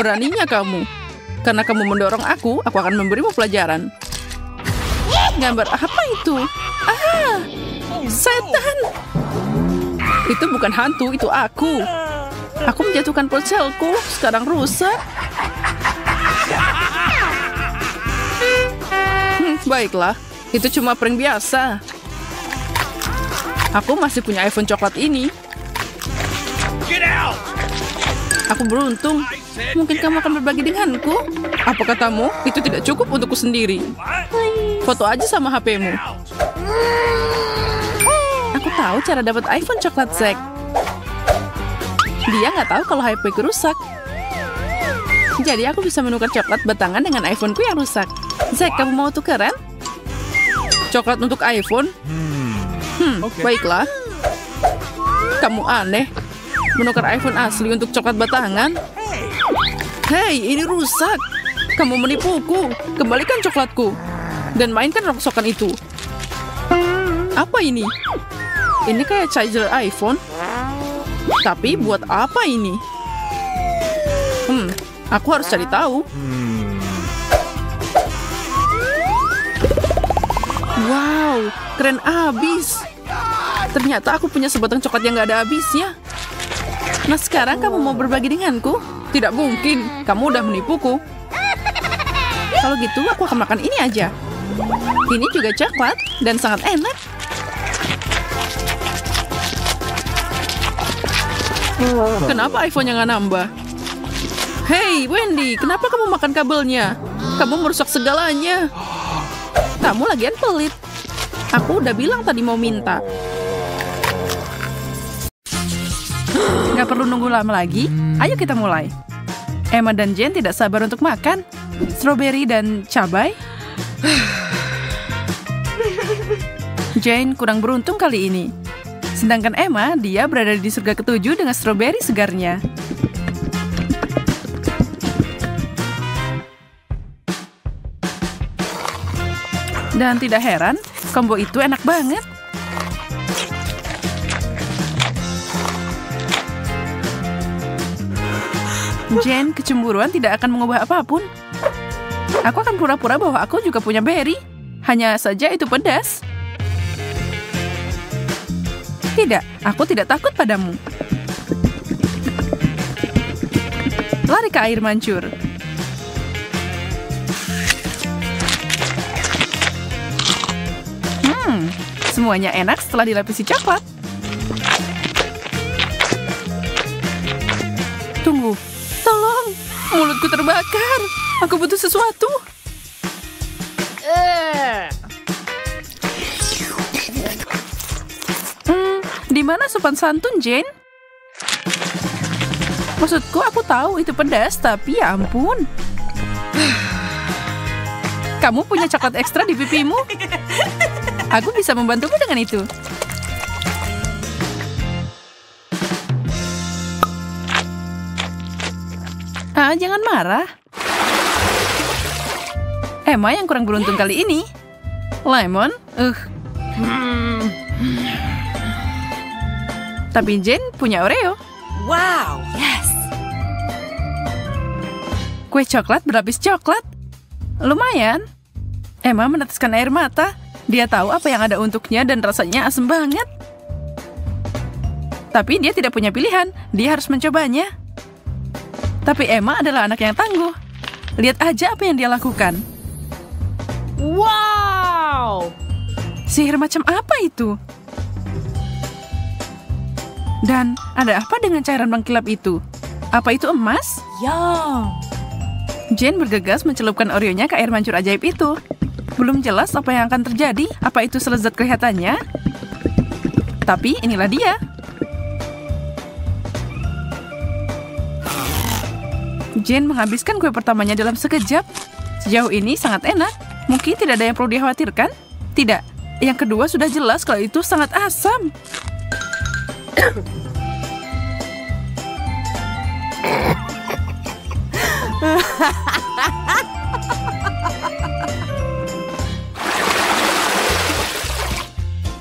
Beraninya kamu. Karena kamu mendorong aku akan memberimu pelajaran. Gambar apa itu? Ah, setan! Itu bukan hantu, itu aku. Aku menjatuhkan ponselku, sekarang rusak. Baiklah, itu cuma prank biasa. Aku masih punya iPhone coklat ini. Aku beruntung. Mungkin kamu akan berbagi denganku. Apa katamu? Itu tidak cukup untukku sendiri. Foto aja sama HP-mu. Aku tahu cara dapat iPhone coklat Zack. Dia nggak tahu kalau HP-ku rusak. Jadi aku bisa menukar coklat batangan dengan iPhone-ku yang rusak. Zack, kamu mau tukeran? Coklat untuk iPhone? Baiklah. Kamu aneh. Menukar iPhone asli untuk coklat batangan? Hei, ini rusak. Kamu menipuku. Kembalikan coklatku. Dan mainkan rongsokan itu. Apa ini? Ini kayak charger iPhone. Tapi buat apa ini? Aku harus cari tahu. Wow, keren abis. Ternyata aku punya sebatang coklat yang gak ada habisnya. Nah sekarang kamu mau berbagi denganku? Tidak mungkin, kamu udah menipuku. Kalau gitu aku akan makan ini aja. Ini juga coklat dan sangat enak. Kenapa iPhone-nya nggak nambah? Hei Wendy, kenapa kamu makan kabelnya? Kamu merusak segalanya. Kamu lagian pelit. Aku udah bilang tadi mau minta. Gak perlu nunggu lama lagi. Ayo kita mulai. Emma dan Jane tidak sabar untuk makan. Strawberry dan cabai. Jane kurang beruntung kali ini. Sedangkan Emma, dia berada di surga ketujuh dengan strawberry segarnya. Dan tidak heran, combo itu enak banget. Jane kecemburuan tidak akan mengubah apapun. Aku akan pura-pura bahwa aku juga punya berry. Hanya saja itu pedas. Tidak, aku tidak takut padamu. Lari ke air mancur. Semuanya enak setelah dilapisi coklat. Tunggu, tolong, mulutku terbakar. Aku butuh sesuatu. Di mana sopan santun, Jane? Maksudku, aku tahu itu pedas, tapi ya ampun. Kamu punya coklat ekstra di pipimu? Aku bisa membantumu dengan itu. Jangan marah. Emma yang kurang beruntung kali ini. Lemon, Tapi Jane punya Oreo. Wow, yes. Kue coklat berlapis coklat. Lumayan. Emma meneteskan air mata. Dia tahu apa yang ada untuknya dan rasanya asem banget. Tapi dia tidak punya pilihan. Dia harus mencobanya. Tapi Emma adalah anak yang tangguh. Lihat aja apa yang dia lakukan. Wow! Sihir macam apa itu? Dan ada apa dengan cairan mengkilap itu? Apa itu emas? Yum! Jane bergegas mencelupkan Oreo-nya ke air mancur ajaib itu. Belum jelas apa yang akan terjadi. Apa itu selezat kelihatannya? Tapi inilah dia. Jane menghabiskan kue pertamanya dalam sekejap. Sejauh ini sangat enak. Mungkin tidak ada yang perlu dikhawatirkan. Tidak. Yang kedua sudah jelas kalau itu sangat asam.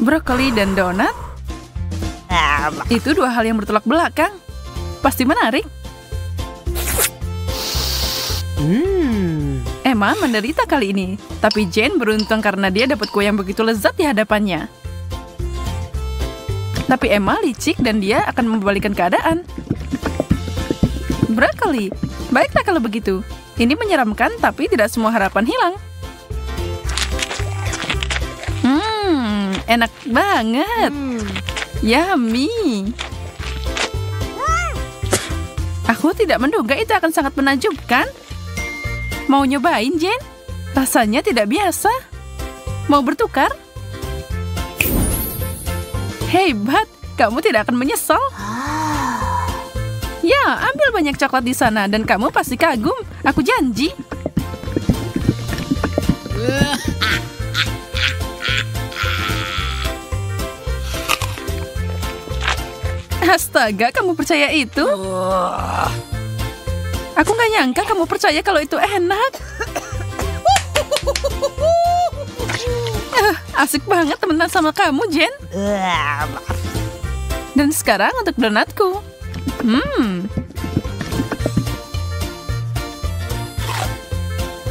Brokoli dan donat? Itu dua hal yang bertolak belakang. Pasti menarik. Emma menderita kali ini, tapi Jane beruntung karena dia dapat kue yang begitu lezat di hadapannya. Tapi Emma licik dan dia akan membalikan keadaan. Brokoli, baiklah kalau begitu. Ini menyeramkan, tapi tidak semua harapan hilang. Enak banget. Yummy. Aku tidak menduga itu akan sangat menakjubkan. Mau nyobain, Jane? Rasanya tidak biasa. Mau bertukar? Hebat, kamu tidak akan menyesal. Ya, ambil banyak coklat di sana dan kamu pasti kagum. Aku janji. Astaga, kamu percaya itu? Aku nggak nyangka kamu percaya kalau itu enak. Asik banget temenan sama kamu, Jen. Dan sekarang untuk donatku.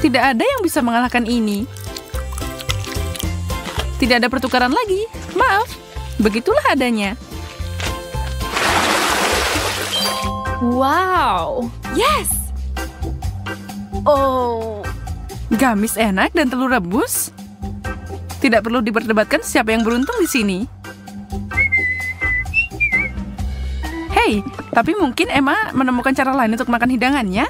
Tidak ada yang bisa mengalahkan ini. Tidak ada pertukaran lagi. Maaf, begitulah adanya. Wow. Yes. Oh. Gamis enak dan telur rebus. Tidak perlu diperdebatkan siapa yang beruntung di sini. Hei, tapi mungkin Emma menemukan cara lain untuk makan hidangannya.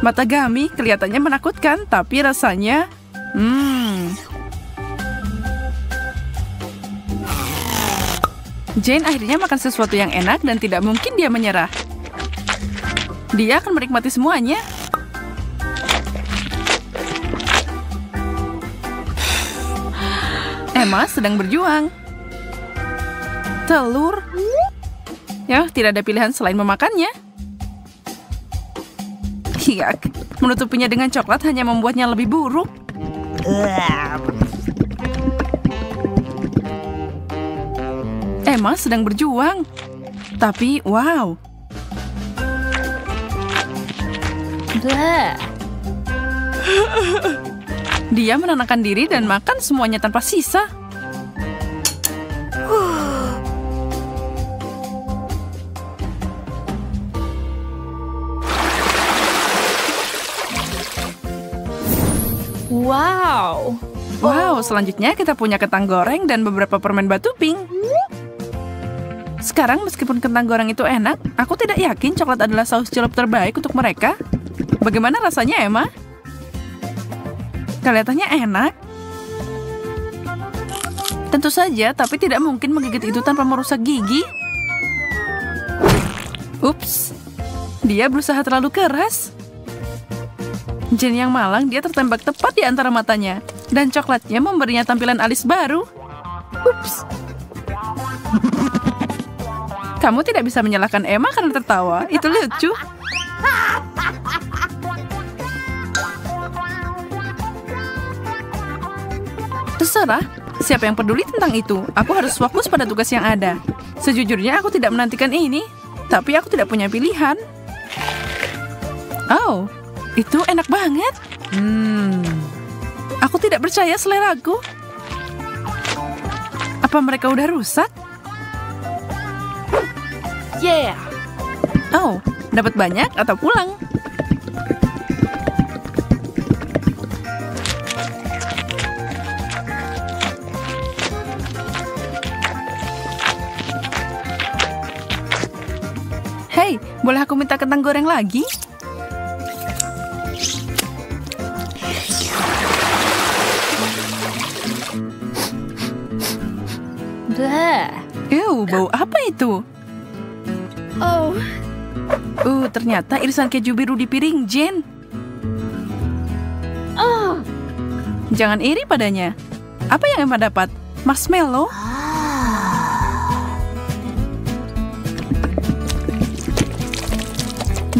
Mata Gami kelihatannya menakutkan, tapi rasanya... Jane akhirnya makan sesuatu yang enak dan tidak mungkin dia menyerah. Dia akan menikmati semuanya. Emma sedang berjuang. Telur. Ya, tidak ada pilihan selain memakannya. Hiak, menutupinya dengan coklat hanya membuatnya lebih buruk. Emma sedang berjuang. Tapi, wow. Dia menenangkan diri dan makan semuanya tanpa sisa. Wow. Wow, selanjutnya kita punya kentang goreng dan beberapa permen batu pink. Sekarang meskipun kentang goreng itu enak, aku tidak yakin coklat adalah saus celup terbaik untuk mereka. Bagaimana rasanya, Emma? Kelihatannya enak. Tentu saja, tapi tidak mungkin menggigit itu tanpa merusak gigi. Ups, dia berusaha terlalu keras. Jane yang malang, dia tertembak tepat di antara matanya. Dan coklatnya memberinya tampilan alis baru. Ups. Kamu tidak bisa menyalahkan Emma karena tertawa. Itu lucu. Terserah, siapa yang peduli tentang itu? Aku harus fokus pada tugas yang ada. Sejujurnya aku tidak menantikan ini, tapi aku tidak punya pilihan. Oh, itu enak banget. Aku tidak percaya seleraku. Apa mereka udah rusak? Yeah. Oh, dapat banyak atau pulang? Hei, boleh aku minta kentang goreng lagi? Bau apa itu? Oh. Ternyata irisan keju biru di piring Jane. Jangan iri padanya. Apa yang Emma dapat? Marshmallow?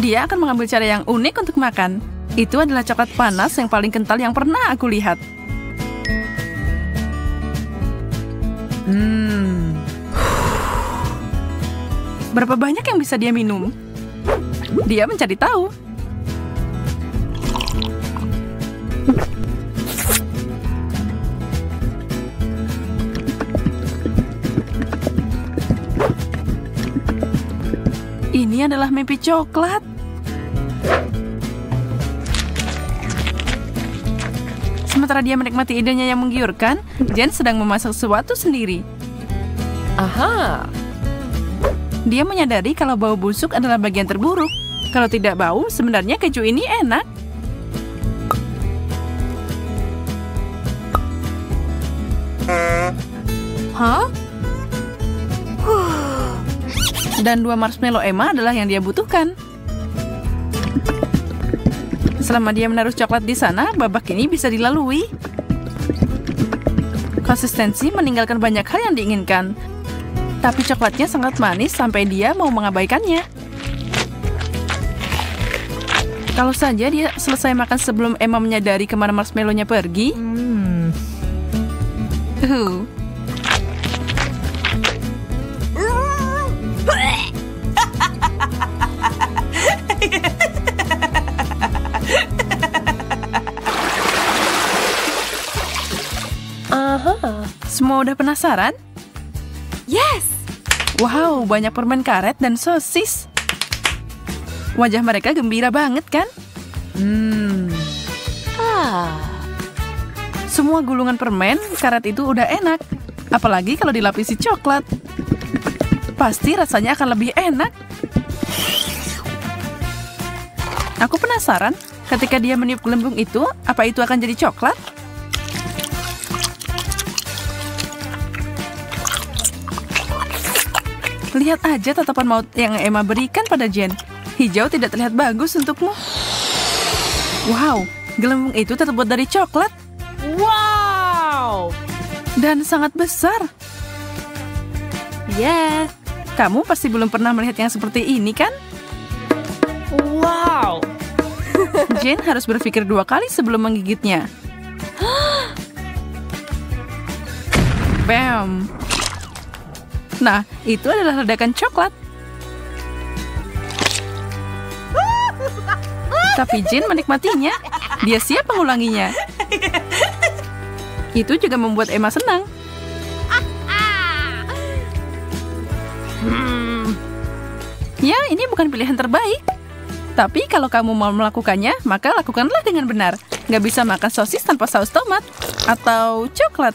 Dia akan mengambil cara yang unik untuk makan. Itu adalah coklat panas yang paling kental yang pernah aku lihat. Berapa banyak yang bisa dia minum? Dia mencari tahu. Ini adalah mimpi coklat. Sementara dia menikmati idenya yang menggiurkan, Jen sedang memasak sesuatu sendiri. Aha. Dia menyadari kalau bau busuk adalah bagian terburuk. Kalau tidak bau, sebenarnya keju ini enak. Hah? Dan 2 marshmallow Emma adalah yang dia butuhkan. Selama dia menaruh coklat di sana, babak ini bisa dilalui. Konsistensi meninggalkan banyak hal yang diinginkan. Tapi coklatnya sangat manis sampai dia mau mengabaikannya. Kalau saja dia selesai makan sebelum Emma menyadari kemana marshmallow-nya pergi. Semua udah penasaran? Yes. Wow, banyak permen karet dan sosis. Wajah mereka gembira banget, kan? Semua gulungan permen karet itu udah enak. Apalagi kalau dilapisi coklat. Pasti rasanya akan lebih enak. Aku penasaran, ketika dia meniup gelembung itu, apa itu akan jadi coklat? Lihat aja tatapan maut yang Emma berikan pada Jen. Hijau tidak terlihat bagus untukmu. Wow, gelembung itu terbuat dari coklat. Wow. Dan sangat besar. Yes. Kamu pasti belum pernah melihat yang seperti ini, kan? Wow. Jen harus berpikir 2 kali sebelum menggigitnya. Bam. Nah, itu adalah ledakan coklat. Tapi Jen menikmatinya. Dia siap mengulanginya. Itu juga membuat Emma senang. Ya, ini bukan pilihan terbaik. Tapi kalau kamu mau melakukannya, maka lakukanlah dengan benar. Nggak bisa makan sosis tanpa saus tomat. Atau coklat.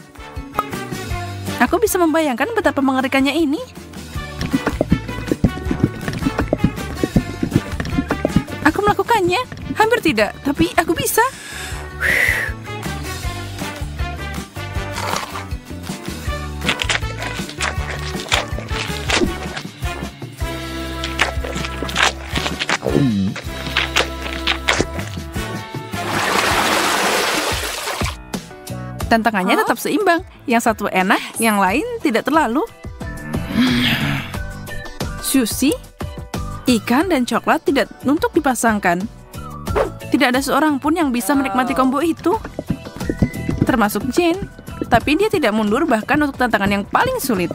Aku bisa membayangkan betapa mengerikannya ini. Aku melakukannya. Hampir tidak, tapi aku bisa. Tantangannya tetap seimbang. Yang satu enak, yang lain tidak terlalu. Sushi, ikan, dan coklat tidak untuk dipasangkan. Tidak ada seorang pun yang bisa menikmati combo itu. Termasuk Jen. Tapi dia tidak mundur bahkan untuk tantangan yang paling sulit.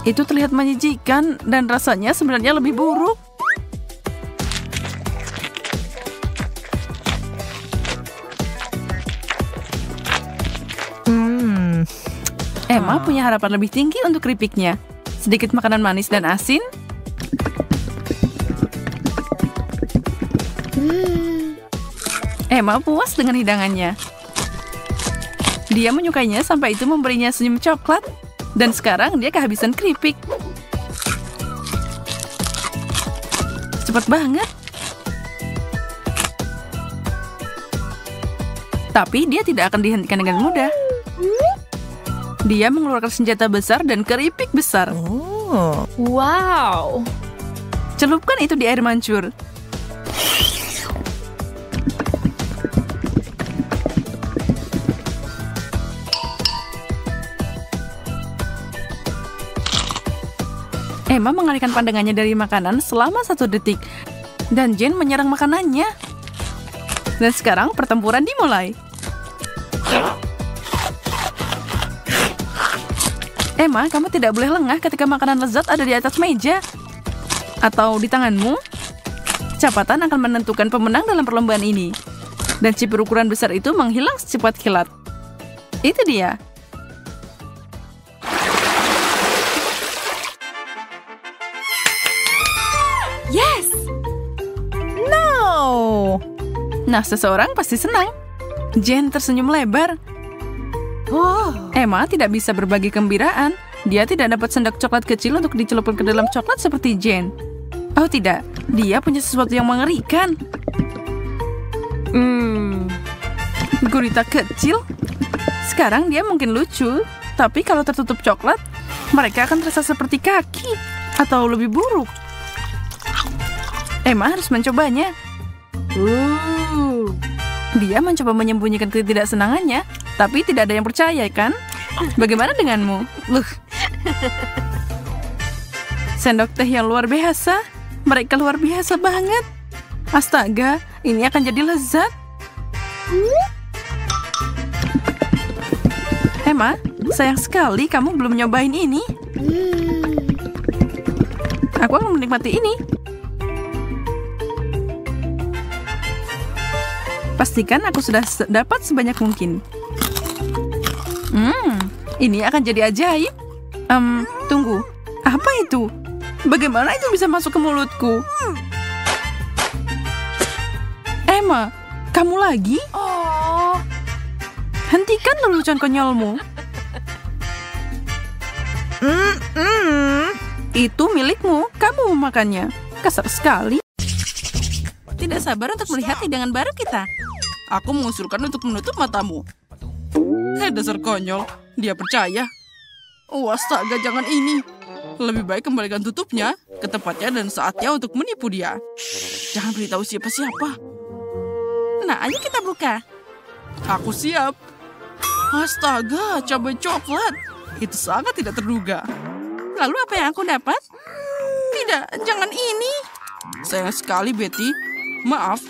Itu terlihat menjijikan dan rasanya sebenarnya lebih buruk. Emma punya harapan lebih tinggi untuk keripiknya. Sedikit makanan manis dan asin. Emma puas dengan hidangannya. Dia menyukainya sampai itu memberinya senyum coklat. Dan sekarang dia kehabisan keripik. Cepat banget. Tapi dia tidak akan dihentikan dengan mudah. Dia mengeluarkan senjata besar dan keripik besar. Wow. Celupkan itu di air mancur. Emma mengalihkan pandangannya dari makanan selama 1 detik. Dan Jen menyerang makanannya. Dan sekarang pertempuran dimulai. Emma, kamu tidak boleh lengah ketika makanan lezat ada di atas meja. Atau di tanganmu. Kecepatan akan menentukan pemenang dalam perlombaan ini. Dan chip berukuran besar itu menghilang secepat kilat. Itu dia. Yes! No! Nah, seseorang pasti senang. Jane tersenyum lebar. Oh. Emma tidak bisa berbagi kegembiraan. Dia tidak dapat sendok coklat kecil untuk dicelupkan ke dalam coklat seperti Jane. Oh tidak, dia punya sesuatu yang mengerikan. Gurita kecil. Sekarang dia mungkin lucu, tapi kalau tertutup coklat, mereka akan terasa seperti kaki. Atau lebih buruk. Emma harus mencobanya. Dia mencoba menyembunyikan ketidaksenangannya, tapi tidak ada yang percaya, kan? Bagaimana denganmu? Sendok teh yang luar biasa. Mereka luar biasa banget. Astaga, ini akan jadi lezat. Emma, sayang sekali kamu belum nyobain ini. Aku akan menikmati ini. Pastikan aku sudah dapat sebanyak mungkin. Ini akan jadi ajaib. Tunggu. Apa itu? Bagaimana itu bisa masuk ke mulutku? Emma, kamu lagi? Oh. Hentikan lelucon konyolmu. Itu milikmu. Kamu memakannya. Kasar sekali. Tidak sabar untuk melihat hidangan baru kita. Aku mengusulkan untuk menutup matamu. Dasar konyol. Dia percaya. Oh, astaga, jangan ini. Lebih baik kembalikan tutupnya ke tempatnya dan saatnya untuk menipu dia. Jangan beritahu siapa-siapa. Nah, ayo kita buka. Aku siap. Astaga, cabai coklat. Itu sangat tidak terduga. Lalu apa yang aku dapat? Tidak, jangan ini. Sayang sekali, Betty. Maaf,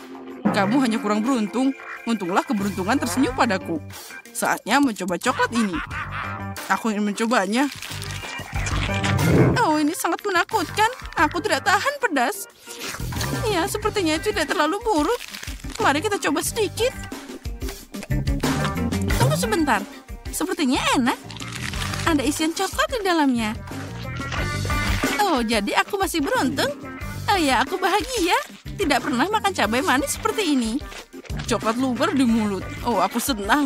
kamu hanya kurang beruntung. Untunglah keberuntungan tersenyum padaku. Saatnya mencoba coklat ini. Aku ingin mencobanya. Oh, ini sangat menakutkan. Aku tidak tahan pedas. Ya, sepertinya itu tidak terlalu buruk. Mari kita coba sedikit. Tunggu sebentar. Sepertinya enak. Ada isian coklat di dalamnya. Oh, jadi aku masih beruntung. Oh ya, aku bahagia. Tidak pernah makan cabai manis seperti ini. Coklat luber di mulut. Oh, aku senang.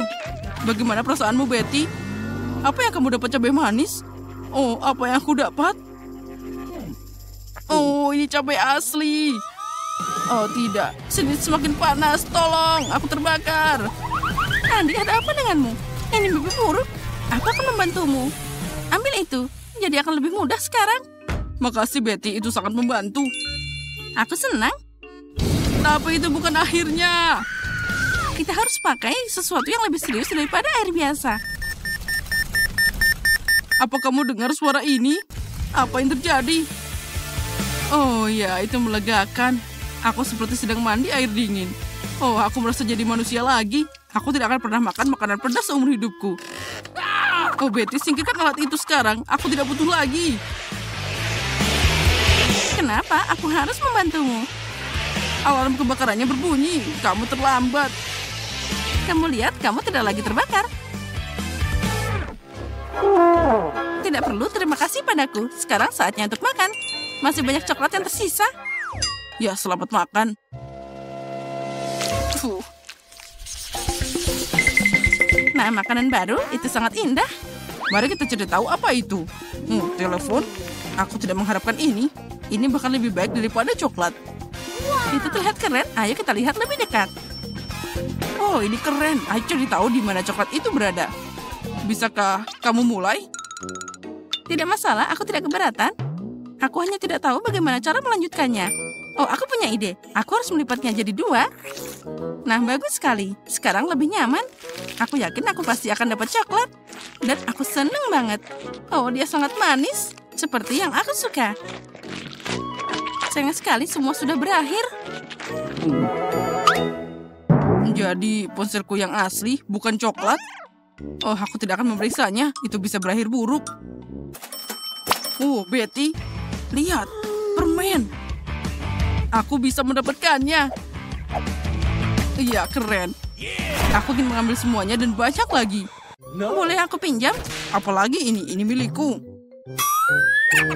Bagaimana perasaanmu, Betty? Apa yang kamu dapat cabai manis? Oh, apa yang aku dapat? Oh, ini cabai asli. Oh, tidak. Sini semakin panas. Tolong, aku terbakar. Andy, ada apa denganmu? Ini mimpi buruk. Aku akan membantumu. Ambil itu. Jadi akan lebih mudah sekarang. Makasih, Betty. Itu sangat membantu. Aku senang. Tapi itu bukan akhirnya. Kita harus pakai sesuatu yang lebih serius daripada air biasa. Apa kamu dengar suara ini? Apa yang terjadi? Oh ya, itu melegakan. Aku seperti sedang mandi air dingin. Oh, aku merasa jadi manusia lagi. Aku tidak akan pernah makan makanan pedas seumur hidupku. Oh, Betty, singkirkan alat itu sekarang. Aku tidak butuh lagi. Kenapa? Aku harus membantumu. Alarm kebakarannya berbunyi. Kamu terlambat. Kamu lihat, kamu tidak lagi terbakar. Tidak perlu terima kasih padaku. Sekarang saatnya untuk makan. Masih banyak coklat yang tersisa. Ya, selamat makan. Nah, makanan baru itu sangat indah. Mari kita cari tahu apa itu. Telepon? Aku tidak mengharapkan ini. Ini bahkan lebih baik daripada coklat. Itu terlihat keren. Ayo kita lihat lebih dekat. Oh, ini keren. Ayo cari tahu di mana coklat itu berada. Bisakah kamu mulai? Tidak masalah, aku tidak keberatan. Aku hanya tidak tahu bagaimana cara melanjutkannya. Oh, aku punya ide. Aku harus melipatnya jadi 2. Nah, bagus sekali. Sekarang lebih nyaman. Aku yakin aku pasti akan dapat coklat. Dan aku seneng banget. Oh, dia sangat manis. Seperti yang aku suka. Sayang sekali semua sudah berakhir. Jadi ponselku yang asli bukan coklat? Oh, aku tidak akan memeriksanya. Itu bisa berakhir buruk. Betty, lihat, permen. Aku bisa mendapatkannya. Iya, keren. Aku ingin mengambil semuanya dan banyak lagi. Boleh aku pinjam? Apalagi ini milikku.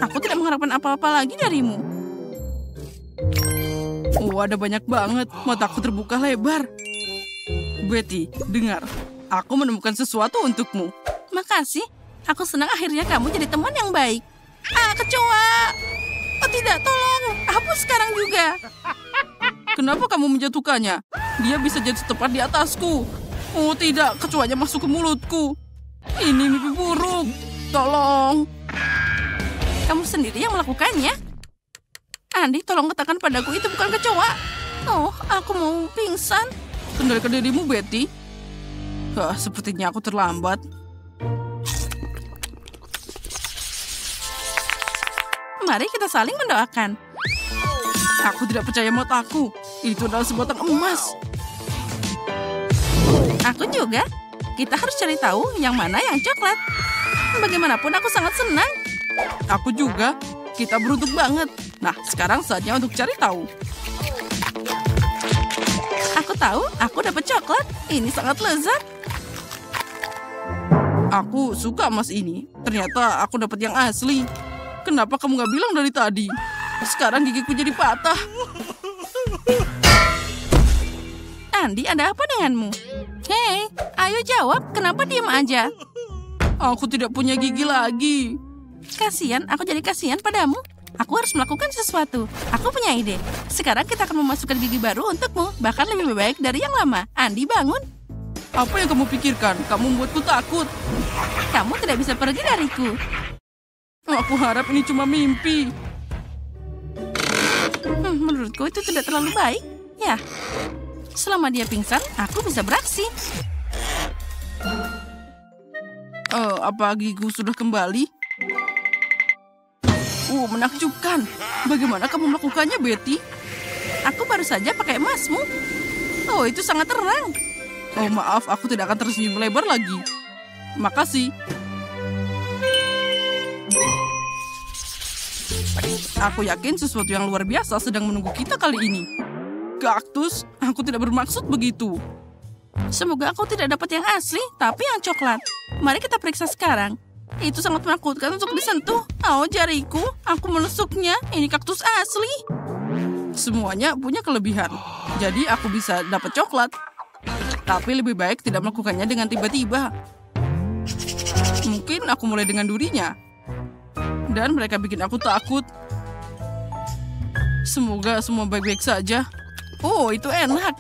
Aku tidak mengharapkan apa-apa lagi darimu. Ada banyak banget. Mataku terbuka lebar. Betty, dengar. Aku menemukan sesuatu untukmu. Makasih. Aku senang akhirnya kamu jadi teman yang baik. Kecoa! Oh tidak, tolong. Hapus sekarang juga. Kenapa kamu menjatuhkannya? Dia bisa jatuh tepat di atasku. Oh tidak, kecoanya masuk ke mulutku. Ini mimpi buruk. Tolong. Kamu sendiri yang melakukannya? Andi, tolong katakan padaku itu bukan kecoa. Oh, aku mau pingsan. Kendalikan dirimu, Betty. Sepertinya aku terlambat. Mari kita saling mendoakan. Aku tidak percaya mataku. Itu adalah sebatang emas. Aku juga. Kita harus cari tahu yang mana yang coklat. Bagaimanapun aku sangat senang. Aku juga. Kita beruntung banget. Nah, sekarang saatnya untuk cari tahu. Aku tahu, aku dapat coklat. Ini sangat lezat. Aku suka emas ini. Ternyata aku dapat yang asli. Kenapa kamu gak bilang dari tadi? Sekarang gigiku jadi patah. Andi, ada apa denganmu? Hei, ayo jawab. Kenapa diam aja? Aku tidak punya gigi lagi. Kasian, aku jadi kasihan padamu. Aku harus melakukan sesuatu. Aku punya ide. Sekarang kita akan memasukkan gigi baru untukmu. Bahkan lebih baik dari yang lama. Andi, bangun. Apa yang kamu pikirkan? Kamu membuatku takut. Kamu tidak bisa pergi dariku. Aku harap ini cuma mimpi. Menurutku itu tidak terlalu baik. Ya, selama dia pingsan, aku bisa beraksi. Apa gigiku sudah kembali? Menakjubkan. Bagaimana kamu melakukannya, Betty? Aku baru saja pakai emasmu. Itu sangat terang. Maaf, aku tidak akan tersenyum lebar lagi. Makasih. Aku yakin sesuatu yang luar biasa sedang menunggu kita kali ini. Kaktus, aku tidak bermaksud begitu. Semoga aku tidak dapat yang asli, tapi yang coklat. Mari kita periksa sekarang. Itu sangat menakutkan untuk disentuh. Jariku, aku menusuknya. Ini kaktus asli. Semuanya punya kelebihan. Jadi aku bisa dapat coklat. Tapi lebih baik tidak melakukannya dengan tiba-tiba. Mungkin aku mulai dengan durinya. Dan mereka bikin aku takut. Semoga semua baik-baik saja. Itu enak.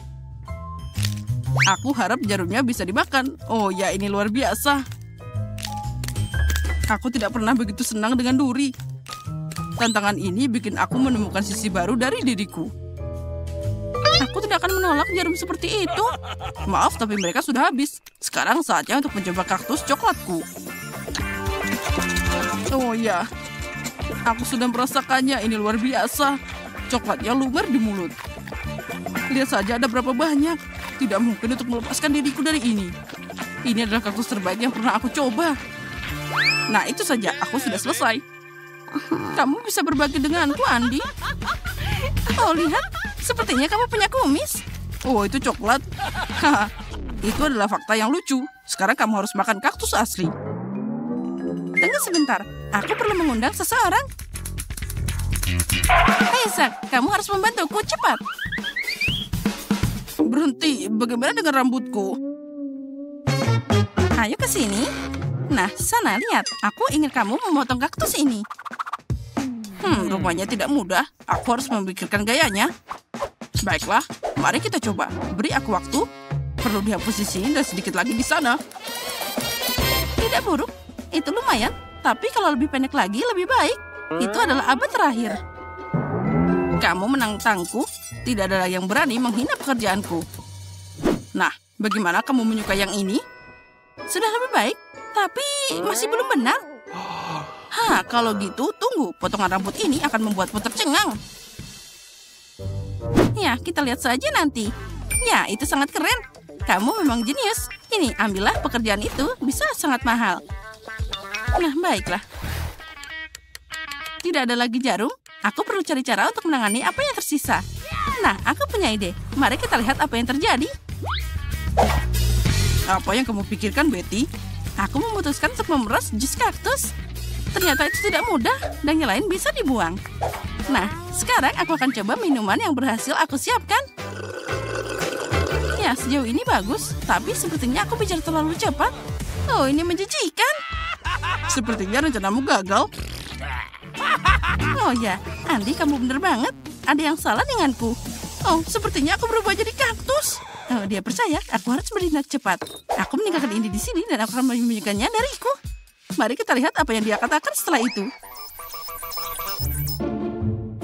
Aku harap jarumnya bisa dimakan. Ya, ini luar biasa. Aku tidak pernah begitu senang dengan duri. Tantangan ini bikin aku menemukan sisi baru dari diriku. Aku tidak akan menolak jarum seperti itu. Maaf, tapi mereka sudah habis. Sekarang saatnya untuk mencoba kaktus coklatku. Ya, aku sudah merasakannya. Ini luar biasa. Coklatnya lumer di mulut. Lihat saja ada berapa banyak. Tidak mungkin untuk melepaskan diriku dari ini. Ini adalah kaktus terbaik yang pernah aku coba. Nah, itu saja. Aku sudah selesai. Kamu bisa berbagi denganku, Andi. Lihat. Sepertinya kamu punya kumis. Itu coklat. Itu adalah fakta yang lucu. Sekarang kamu harus makan kaktus asli. Tunggu sebentar. Aku perlu mengundang seseorang. Hei, Zack. Kamu harus membantuku. Cepat. Berhenti. Bagaimana dengan rambutku? Ayo ke sini. Nah, sana lihat. Aku ingin kamu memotong kaktus ini. Rupanya tidak mudah. Aku harus memikirkan gayanya. Baiklah, mari kita coba. Beri aku waktu. Perlu dihapus di sini dan sedikit lagi di sana. Tidak buruk. Itu lumayan. Tapi kalau lebih pendek lagi, lebih baik. Itu adalah abad terakhir. Kamu menantangku. Tidak ada yang berani menghina pekerjaanku. Nah, bagaimana kamu menyukai yang ini? Sudah lebih baik. Tapi masih belum benar. Kalau gitu, tunggu. Potongan rambut ini akan membuatmu tercengang. Ya, kita lihat saja nanti. Ya, itu sangat keren. Kamu memang jenius. Ini, ambillah pekerjaan itu. Bisa sangat mahal. Nah, baiklah. Tidak ada lagi jarum. Aku perlu cari cara untuk menangani apa yang tersisa. Nah, aku punya ide. Mari kita lihat apa yang terjadi. Apa yang kamu pikirkan, Betty? Aku memutuskan untuk memeras jus kaktus. Ternyata itu tidak mudah dan yang lain bisa dibuang. Nah, sekarang aku akan coba minuman yang berhasil aku siapkan. Ya, sejauh ini bagus, tapi sepertinya aku bicara terlalu cepat. Oh, ini menjijikan. Sepertinya rencanamu gagal. Oh ya, Andi, kamu benar banget. Ada yang salah denganku. Oh, sepertinya aku berubah jadi kaktus. Oh, dia percaya aku harus bertindak cepat. Aku meninggalkan Indi di sini dan aku akan menyembunyikannya dariku. Mari kita lihat apa yang dia katakan setelah itu.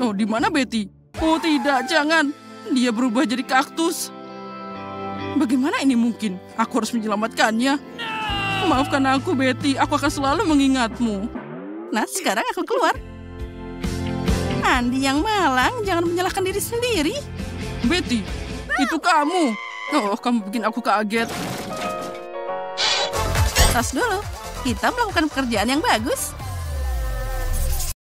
Oh, di mana Betty? Oh tidak, jangan. Dia berubah jadi kaktus. Bagaimana ini mungkin? Aku harus menyelamatkannya. Maafkan aku, Betty. Aku akan selalu mengingatmu. Nah, sekarang aku keluar. Andi yang malang, jangan menyalahkan diri sendiri. Betty, itu kamu. Oh, kamu bikin aku kaget. Tas dulu. Kita melakukan pekerjaan yang bagus.